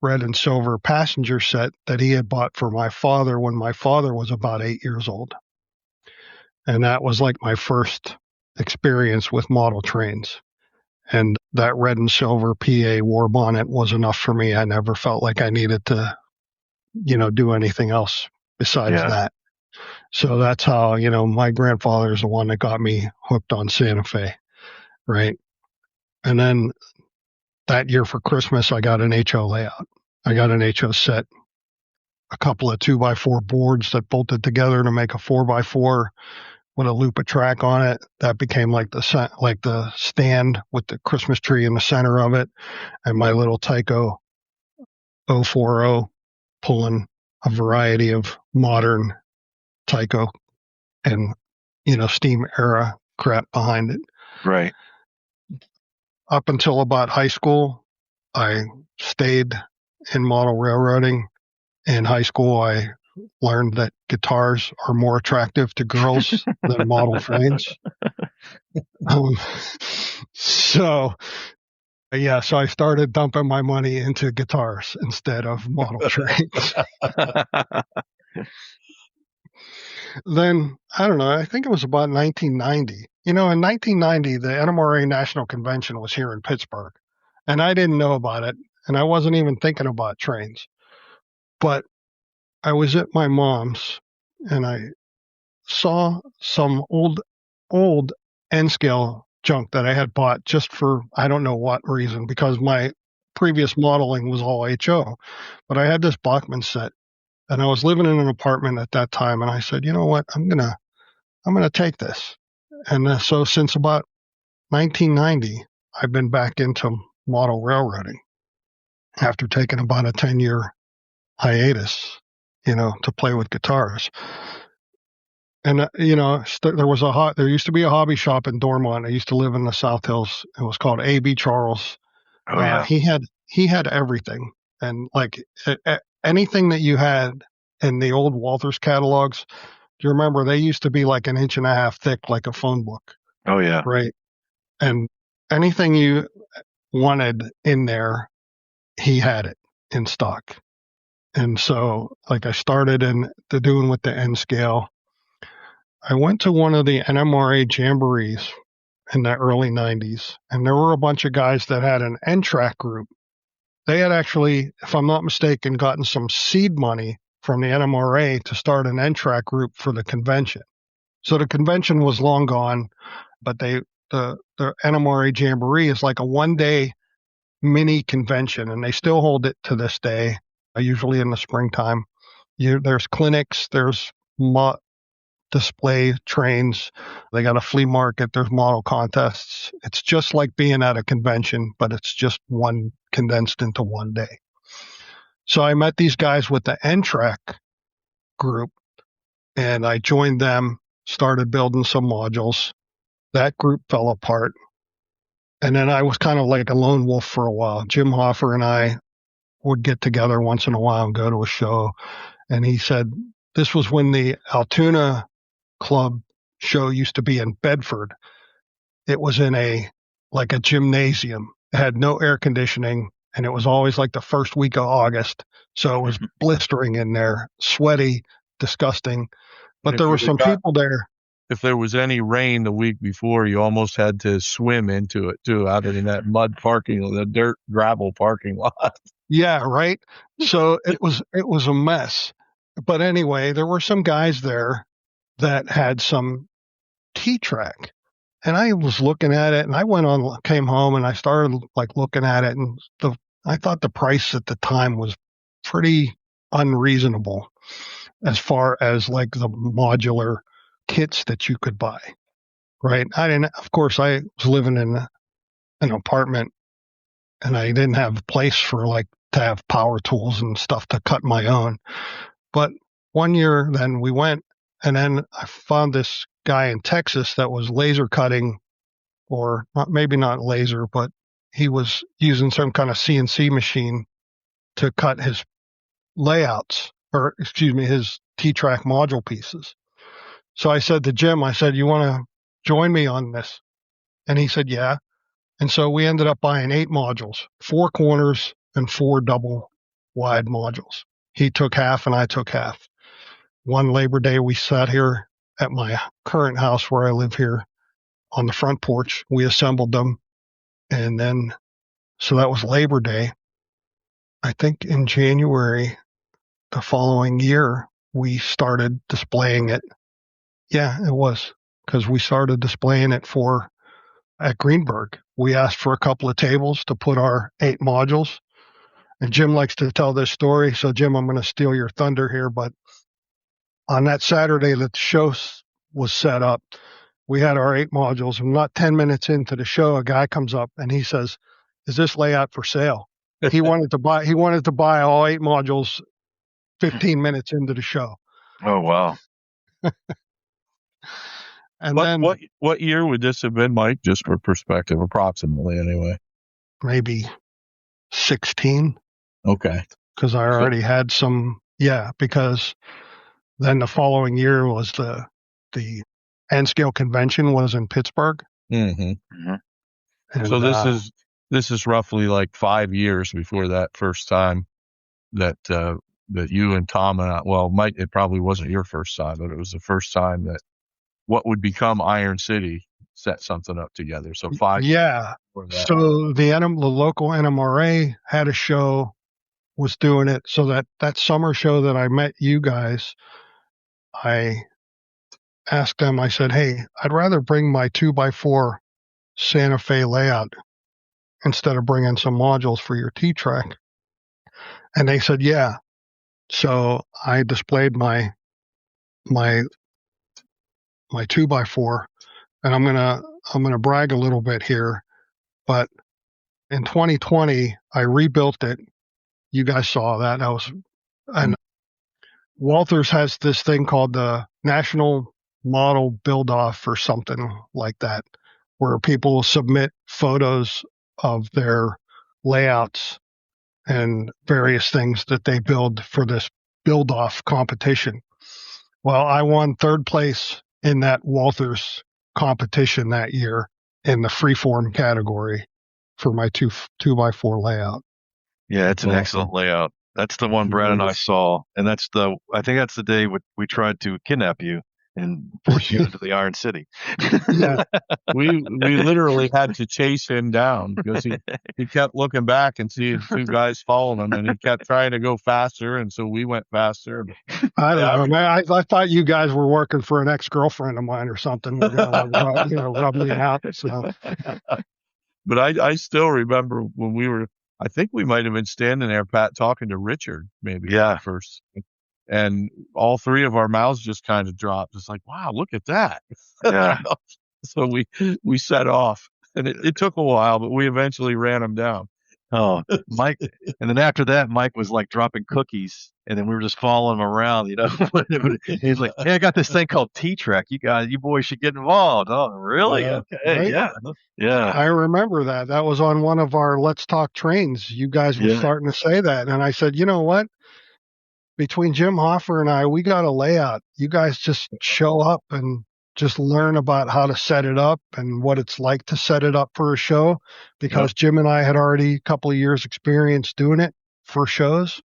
red and silver passenger set that he had bought for my father when my father was about 8 years old. And that was like my first experience with model trains. And that red and silver PA war bonnet was enough for me. I never felt like I needed to, do anything else besides that. So that's how, my grandfather is the one that got me hooked on Santa Fe, right? And then that year for Christmas, I got an HO layout. I got an HO set, a couple of 2x4 boards that bolted together to make a 4x4 with a loop of track on it. That became like the stand with the Christmas tree in the center of it, and my little Tyco 040 pulling a variety of modern Tyco and, steam era crap behind it. Right. Up until about high school, I stayed in model railroading. In high school, I learned that guitars are more attractive to girls than model trains. So I started dumping my money into guitars instead of model trains. Then, I don't know, I think it was about 1990. In 1990, the NMRA National Convention was here in Pittsburgh. And I didn't know about it, and I wasn't even thinking about trains. But I was at my mom's, and I saw some old N scale junk that I had bought just for I don't know what reason, because my previous modeling was all HO. But I had this Bachmann set, and I was living in an apartment at that time, and I said, you know what, I'm gonna take this. And so since about 1990, I've been back into model railroading after taking about a 10-year hiatus, to play with guitars. And there used to be a hobby shop in Dormont. I used to live in the South Hills. It was called A.B. Charles. Oh yeah. He had everything, and like anything that you had in the old Walters catalogs. Do you remember they used to be like an inch and a half thick, like a phone book, Oh yeah. right? And anything you wanted in there, he had it in stock. And so, like, I started in the doing with the N scale. I went to one of the NMRA jamborees in the early 90s, and there were a bunch of guys that had an N-track group. They had actually, if I'm not mistaken, gotten some seed money from the NMRA to start an N-track group for the convention. So the convention was long gone, but the NMRA jamboree is like a one-day mini convention, and they still hold it to this day, usually in the springtime. There's clinics, there's display trains, they got a flea market, there's model contests. It's just like being at a convention, but it's just one condensed into one day. So I met these guys with the N-track group, and I joined them, started building some modules. That group fell apart. And then I was kind of like a lone wolf for a while. Jim Hoffer and I would get together once in a while and go to a show. And he said, this was when the Altoona Club show used to be in Bedford. It was in a gymnasium. It had no air conditioning, and it was always like the first week of August. So it was blistering in there, sweaty, disgusting. But there were some people there. If there was any rain the week before, you almost had to swim into it too, out in that mud the dirt gravel parking lot. Yeah, right. So it was a mess. But anyway, there were some guys there that had some T-track, and I was looking at it, and came home, and I started like looking at it, and I thought the price at the time was pretty unreasonable as far as like the modular kits that you could buy, right? Of course, I was living in an apartment, and I didn't have a place for like to have power tools and stuff to cut my own. But one year then we went, and then I found this guy in Texas that was laser cutting, or maybe not laser, but he was using some kind of CNC machine to cut his layouts, or excuse me, his T-track module pieces. So I said to Jim, you want to join me on this? And he said, yeah. And so we ended up buying 8 modules, 4 corners and 4 double wide modules. He took half and I took half. One Labor Day, we sat here at my current house where I live here on the front porch. We assembled them. And then, so that was Labor Day. I think in January the following year, we started displaying it. Yeah, it was, because we started displaying it at Greenberg. We asked for a couple of tables to put our 8 modules. And Jim likes to tell this story. So Jim, I'm going to steal your thunder here. But on that Saturday that the show was set up, we had our 8 modules. And not 10 minutes into the show, a guy comes up and he says, is this layout for sale? He wanted to buy all 8 modules 15 minutes into the show. Oh, wow. And then what year would this have been, Mike? Just for perspective, approximately, anyway. Maybe 16. Okay. Because I already had some. Yeah, because then the following year was the N-scale convention was in Pittsburgh. Mm-hmm. Mm-hmm. And, so this is roughly like 5 years before that first time that you and Tom and Mike, it probably wasn't your first time, but it was the first time that what would become Iron City set something up together. So 5 Yeah. for that. So the local NMRA had a show, was doing it. So that summer show that I met you guys, I asked them, I said, hey, I'd rather bring my 2x4 Santa Fe layout instead of bringing some modules for your T-Track. And they said, yeah. So I displayed my 2x4, and I'm gonna brag a little bit here, but in 2020 I rebuilt it. You guys saw that. And Walters has this thing called the National Model Build Off or something like that, where people submit photos of their layouts and various things that they build for this build off competition. Well, I won 3rd place in that Walters competition that year in the freeform category for my 2x4 layout. Yeah, it's an excellent layout. That's the one Brad and I saw, and I think that's the day we tried to kidnap you and force you into the Iron City. Yeah. We literally had to chase him down because he kept looking back and seeing 2 guys following him, and he kept trying to go faster, and so we went faster. I don't know, man. I thought you guys were working for an ex-girlfriend of mine or something. We're gonna rub me out. So. But I still remember when we were, I think we might have been standing there, Pat, talking to Richard maybe first. And all 3 of our mouths just kind of dropped. It's like, wow, look at that. Yeah. So we set off, and it took a while, but we eventually ran him down. Oh, Mike. And then after that, Mike was like dropping cookies, and then we were just following him around, He's like, hey, I got this thing called T-Track. You boys should get involved. Oh, really? Okay. Right? Yeah. Yeah. I remember that. That was on one of our Let's Talk trains. You guys were starting to say that. And I said, you know what? Between Jim Hoffer and I, we got a layout. You guys just show up and just learn about how to set it up and what it's like to set it up for a show, because Jim and I had already a couple of years experience doing it for shows.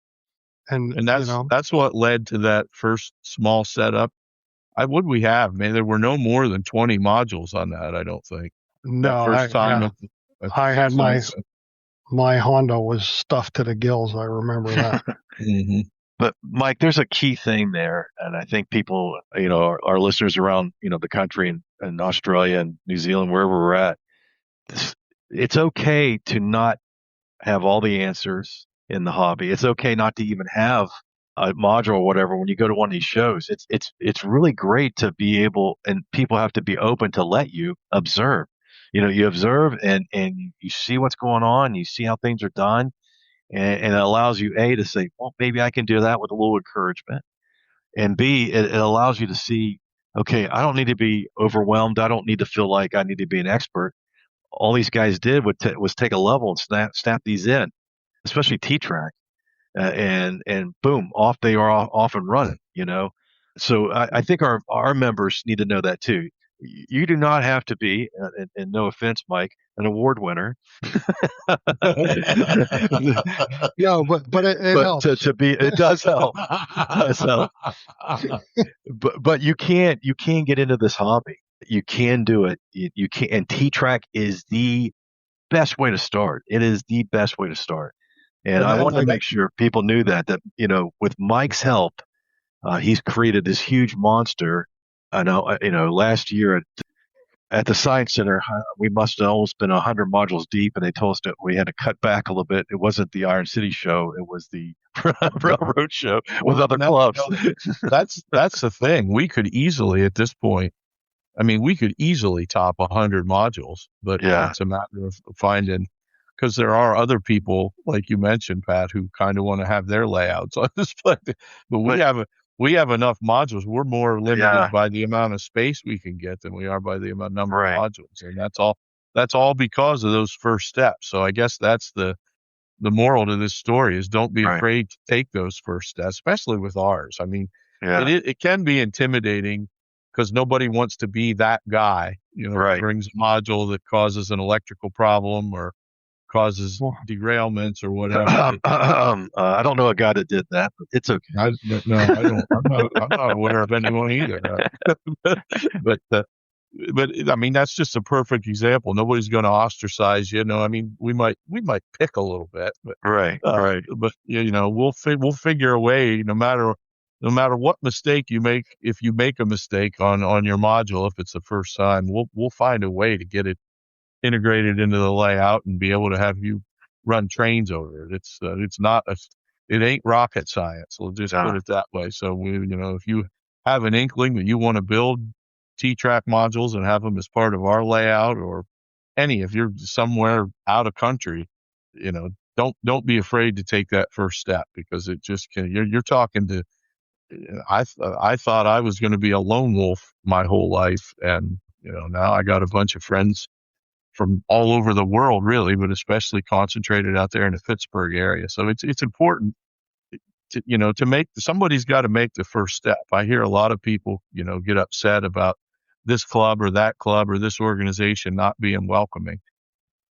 And that's what led to that first small setup. Would we have? Man, there were no more than 20 modules on that, I don't think. No, first time I had my Honda was stuffed to the gills. I remember that. Mm-hmm. But Mike, there's a key thing there, and I think people, our listeners around, the country and Australia and New Zealand, wherever we're at, it's okay to not have all the answers in the hobby. It's okay not to even have a module or whatever when you go to one of these shows. It's really great to be able, and people have to be open to let you observe. You observe and you see what's going on, you see how things are done. And it allows you, A, to say, well, maybe I can do that with a little encouragement. And B, it allows you to see, okay, I don't need to be overwhelmed. I don't need to feel like I need to be an expert. All these guys did was take a level and snap these in, especially T-Track. And boom, off they are off and running, So I think our members need to know that too. You do not have to be, and no offense, Mike, an award winner. Yeah, but it helps. It does help. But you can get into this hobby. You can do it. You can, and T-Track is the best way to start. It is the best way to start. And I wanted to make sure people knew that with Mike's help, he's created this huge monster. I know, last year at the Science Center, we must have almost been 100 modules deep, and they told us that we had to cut back a little bit. It wasn't the Iron City show; it was the Railroad show with other clubs. That's the thing. We could easily, at this point, we could easily top 100 modules, but it's a matter of finding, because there are other people, like you mentioned, Pat, who kind of want to have their layouts on display. But we have enough modules. We're more limited by the amount of space we can get than we are by the number of modules, and that's all because of those first steps. So I guess that's the moral to this story is don't be afraid to take those first steps, especially with ours. It can be intimidating because nobody wants to be that guy, that brings a module that causes an electrical problem or causes derailments or whatever. I don't know a guy that did that, but it's okay. I don't. I'm not aware of anyone either. But but I mean, that's just a perfect example. Nobody's going to ostracize you. No, I mean, we might pick a little bit, but Right. but we'll figure a way, no matter what mistake you make. If you make a mistake on your module, if it's the first time, we'll find a way to get it integrated into the layout and be able to have you run trains over it. It ain't rocket science. We'll just put it that way. So if you have an inkling that you want to build T-track modules and have them as part of our layout, or if you're somewhere out of country, don't be afraid to take that first step, because it just can. You're talking to. I thought I was going to be a lone wolf my whole life, and now I got a bunch of friends from all over the world, really, but especially concentrated out there in the Pittsburgh area. So it's important to make. Somebody's got to make the first step. I hear a lot of people get upset about this club or that club or this organization not being welcoming.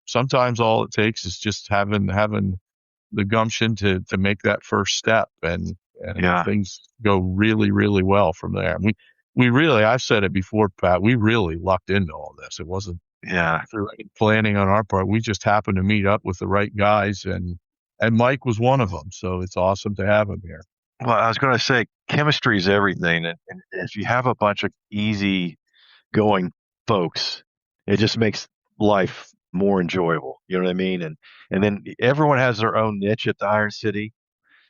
Sometimes all it takes is just having the gumption to make that first step, and things go really, really well from there. We really, I've said it before, Pat, we really lucked into all this. It wasn't through any planning on our part. We just happened to meet up with the right guys, and Mike was one of them. So it's awesome to have him here. Well, I was going to say, chemistry is everything. And if you have a bunch of easy going folks, it just makes life more enjoyable. You know what I mean? And then everyone has their own niche at the Iron City.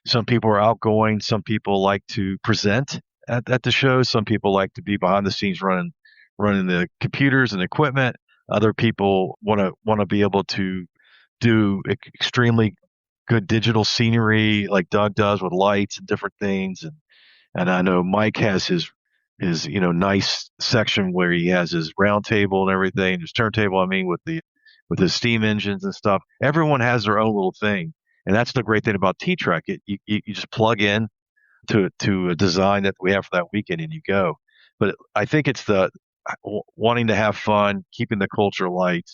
Some people are outgoing. Some people like to present at the show. Some people like to be behind the scenes running the computers and equipment. Other people want to be able to do extremely good digital scenery like Doug does with lights and different things. And I know Mike has his nice section where he has his round table and everything, his turntable, with his steam engines and stuff. Everyone has their own little thing. And that's the great thing about T-Track. You just plug in to a design that we have for that weekend and you go. But I think it's the wanting to have fun, keeping the culture light.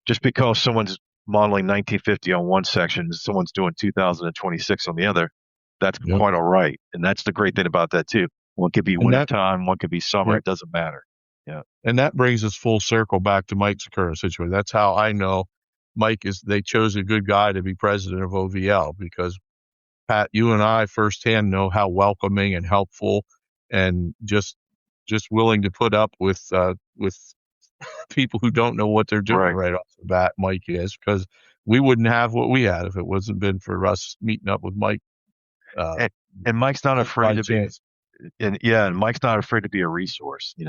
Just because someone's modeling 1950 on one section, someone's doing 2026 on the other, that's quite all right. And that's the great thing about that too. One could be wintertime, one could be summer. It doesn't matter. Yeah. And that brings us full circle back to Mike's current situation. That's how I know Mike they chose a good guy to be president of OVL, because Pat, you and I firsthand know how welcoming and helpful and just willing to put up with people who don't know what they're doing right off the bat. Mike is, because we wouldn't have what we had if it wasn't been for us meeting up with Mike. And Mike's not afraid to be. And Mike's not afraid to be a resource. He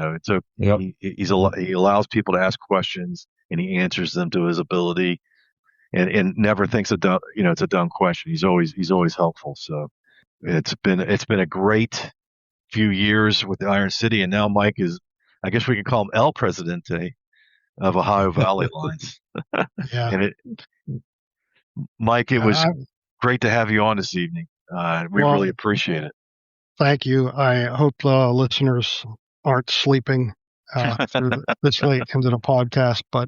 allows people to ask questions and he answers them to his ability, and never thinks it's a dumb question. He's always helpful. So it's been a great few years with the Iron City, and now Mike is, I guess we could call him El Presidente of Ohio Valley Lines. And Mike, it was great to have you on this evening. We really appreciate it. Thank you. I hope the listeners aren't sleeping through this late into the podcast, but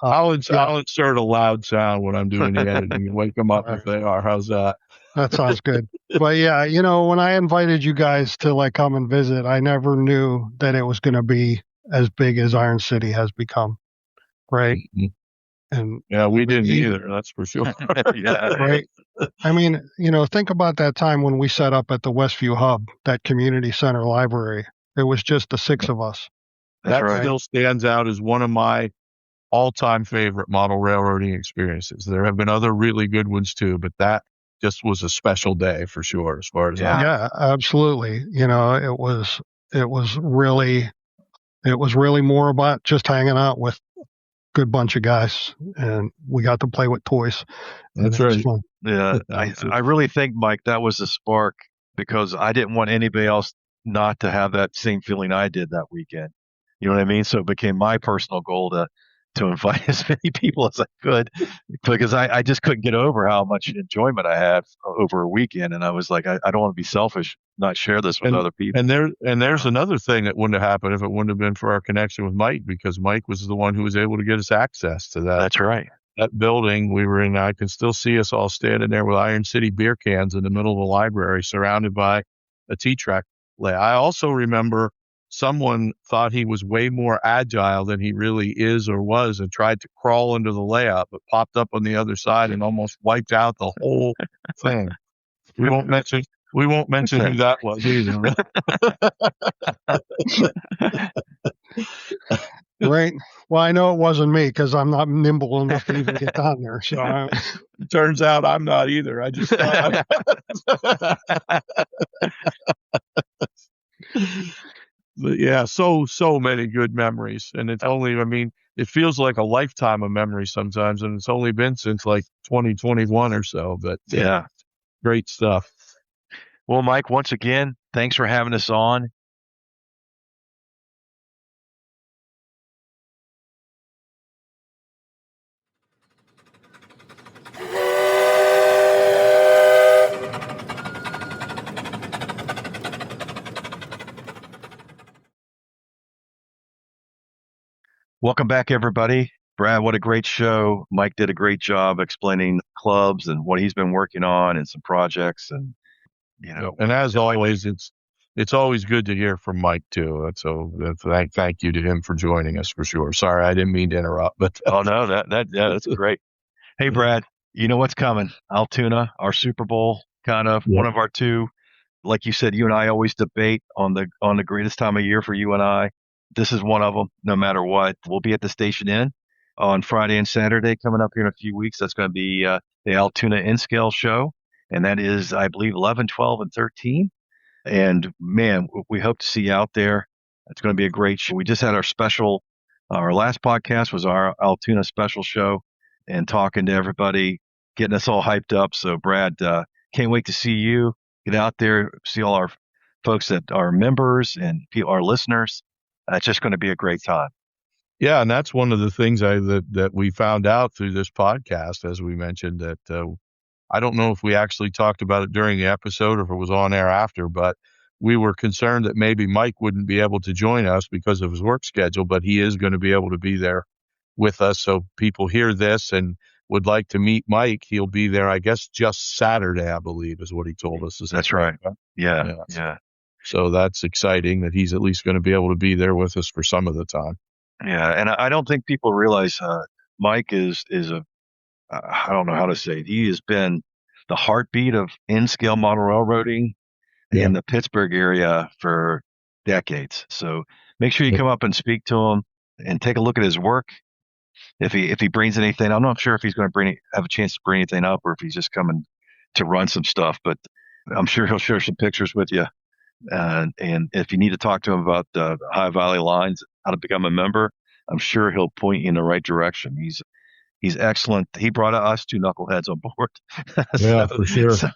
I'll insert a loud sound when I'm doing the editing and wake them up if they are. How's that? That sounds good. But yeah, when I invited you guys to come and visit, I never knew that it was going to be as big as Iron City has become. Right. And we didn't either. That's for sure. Right. I mean, think about that time when we set up at the Westview Hub, that community center library. It was just the six of us. That still stands out as one of my all-time favorite model railroading experiences. There have been other really good ones too, but that just was a special day for sure, as far as absolutely. It was really more about just hanging out with good bunch of guys, and we got to play with toys. That's right. Yeah, I really think, Mike, that was the spark, because I didn't want anybody else not to have that same feeling I did that weekend. You know what I mean? So it became my personal goal to invite as many people as I could, because I just couldn't get over how much enjoyment I had over a weekend. And I was like, I don't want to be selfish, not share this with other people. And there's another thing that wouldn't have happened if it wouldn't have been for our connection with Mike, because Mike was the one who was able to get us access to that. That's right. That building we were in. I can still see us all standing there with Iron City beer cans in the middle of the library, surrounded by a T-Track layout. I also remember someone thought he was way more agile than he really is or was and tried to crawl into the layout, but popped up on the other side and almost wiped out the whole thing. We won't mention who that was either. Right. Well, I know it wasn't me because I'm not nimble enough to even get down there. So turns out I'm not either. I just thought. But yeah, so many good memories, and it's only, I mean, it feels like a lifetime of memories sometimes, and it's only been since like 2021 or so. But yeah, great stuff. Well, Mike, once again, thanks for having us on. Welcome back, everybody. Brad, what a great show. Mike did a great job explaining clubs and what he's been working on and some projects. And, and as always, it's always good to hear from Mike too. So thank you to him for joining us for sure. Sorry, I didn't mean to interrupt, but oh no, that's great. Hey, Brad, you know what's coming? Altoona, our Super Bowl, kind of one of our two. Like you said, you and I always debate on the greatest time of year for you and I. This is one of them, no matter what. We'll be at the Station Inn on Friday and Saturday coming up here in a few weeks. That's going to be the Altoona N-Scale show. And that is, I believe, 11, 12, and 13. And man, we hope to see you out there. It's going to be a great show. We just had our last podcast was our Altoona special show and talking to everybody, getting us all hyped up. So Brad, can't wait to see you. Get out there, see all our folks that are members and our listeners. It's just going to be a great time. Yeah, and that's one of the things that we found out through this podcast, as we mentioned, that I don't know if we actually talked about it during the episode or if it was on air after, but we were concerned that maybe Mike wouldn't be able to join us because of his work schedule, but he is going to be able to be there with us. So people hear this and would like to meet Mike. He'll be there, I guess, just Saturday, I believe, is what he told us. That's right. Yeah. So that's exciting that he's at least going to be able to be there with us for some of the time. Yeah, and I don't think people realize Mike is I don't know how to say it. He has been the heartbeat of N-Scale model railroading in the Pittsburgh area for decades. So make sure you come up and speak to him and take a look at his work. If he brings anything, I'm not sure if he's going to have a chance to bring anything up or if he's just coming to run some stuff, but I'm sure he'll share some pictures with you. And if you need to talk to him about the High Valley lines, how to become a member, I'm sure he'll point you in the right direction. He's excellent. He brought us two knuckleheads on board. Yeah, for sure. So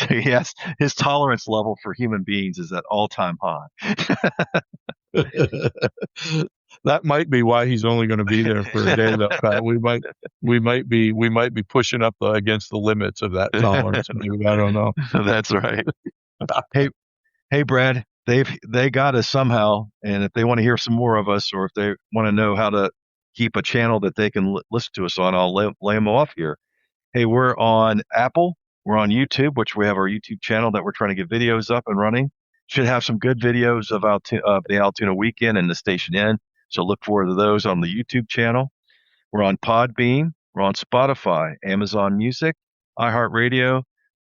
yes, his tolerance level for human beings is at all-time high. That might be why he's only going to be there for a day, though, Pat. We might be pushing up against the limits of that tolerance. I don't know. That's right. Hey, Brad, they got us somehow, and if they want to hear some more of us, or if they want to know how to keep a channel that they can listen to us on, I'll lay them off here. Hey, we're on Apple, we're on YouTube, which we have our YouTube channel that we're trying to get videos up and running. Should have some good videos of the Altoona weekend and the Station Inn, so look forward to those on the YouTube channel. We're on Podbean, we're on Spotify, Amazon Music, iHeartRadio,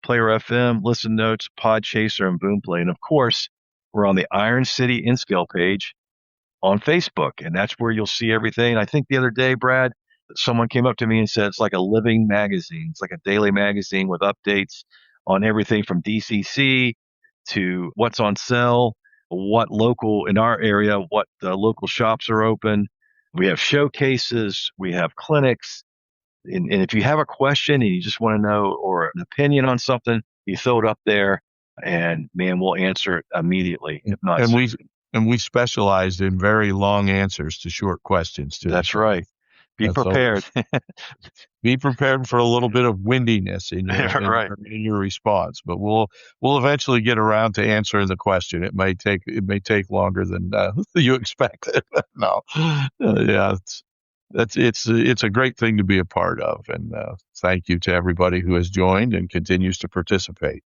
Player FM, Listen Notes, Podchaser, and Boomplay. And of course, we're on the Iron City N-Scale page on Facebook, and that's where you'll see everything. I think the other day, Brad, someone came up to me and said it's like a living magazine. It's like a daily magazine with updates on everything from DCC to what's on sale, what local in our area, what local shops are open. We have showcases, we have clinics. And if you have a question and you just want to know or an opinion on something, you throw it up there and man, we'll answer it immediately. If not, and we specialized in very long answers to short questions too. That's right. Be prepared. Be prepared for a little bit of windiness in your response, but we'll eventually get around to answering the question. It may take longer than you expected. No, it's a great thing to be a part of, and thank you to everybody who has joined and continues to participate.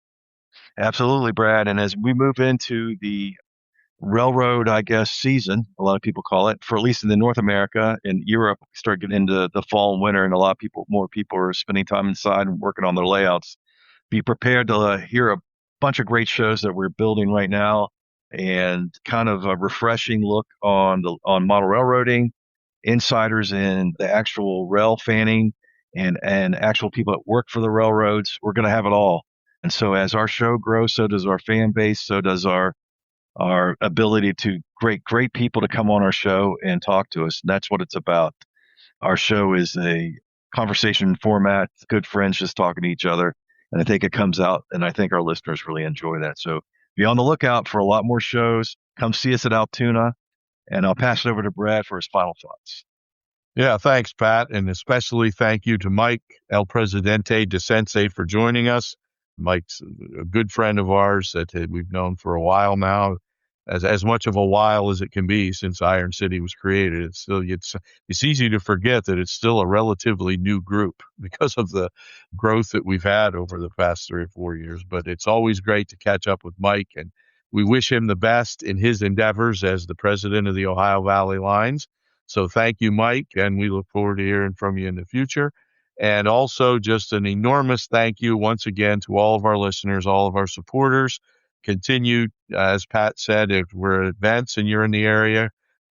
Absolutely, Brad. And as we move into railroad, I guess, season, a lot of people call it, for at least in the North America. In Europe, we start getting into the fall and winter, and a lot of more people are spending time inside and working on their layouts. Be prepared to hear a bunch of great shows that we're building right now, and kind of a refreshing look on model railroading, insiders in the actual rail fanning, and actual people that work for the railroads. We're going to have it all. And so as our show grows, so does our fan base, so does our ability to great people to come on our show and talk to us. And that's what it's about. Our show is a conversation format, good friends just talking to each other. And I think it comes out, and I think our listeners really enjoy that. So be on the lookout for a lot more shows. Come see us at Altoona, and I'll pass it over to Brad for his final thoughts. Yeah, thanks, Pat. And especially thank you to Mike, El Presidente DeSensi, for joining us. Mike's a good friend of ours that we've known for a while now, as much of a while as it can be since Iron City was created. It's easy to forget that it's still a relatively new group because of the growth that we've had over the past 3 or 4 years. But it's always great to catch up with Mike, and we wish him the best in his endeavors as the president of the Ohio Valley Lines. So thank you, Mike, and we look forward to hearing from you in the future. And also just an enormous thank you once again to all of our listeners, all of our supporters. Continue, as Pat said, if we're at events and you're in the area,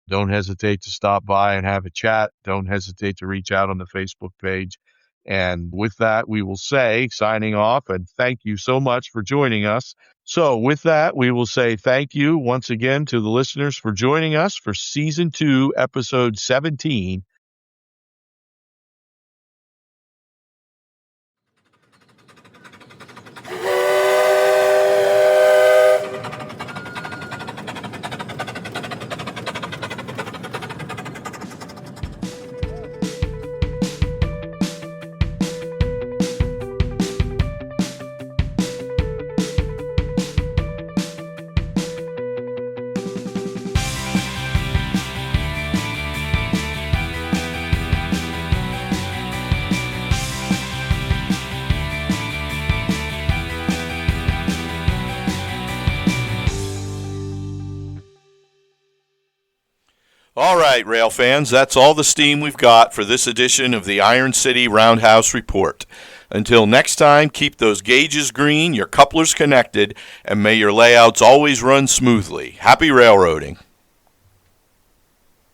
don't hesitate to stop by and have a chat. Don't hesitate to reach out on the Facebook page. And with that, we will say, signing off, and thank you so much for joining us. So with that, we will say thank you once again to the listeners for joining us for Season 2, Episode 17. All right, rail fans, that's all the steam we've got for this edition of the Iron City Roundhouse Report. Until next time, keep those gauges green, your couplers connected, and may your layouts always run smoothly. Happy railroading.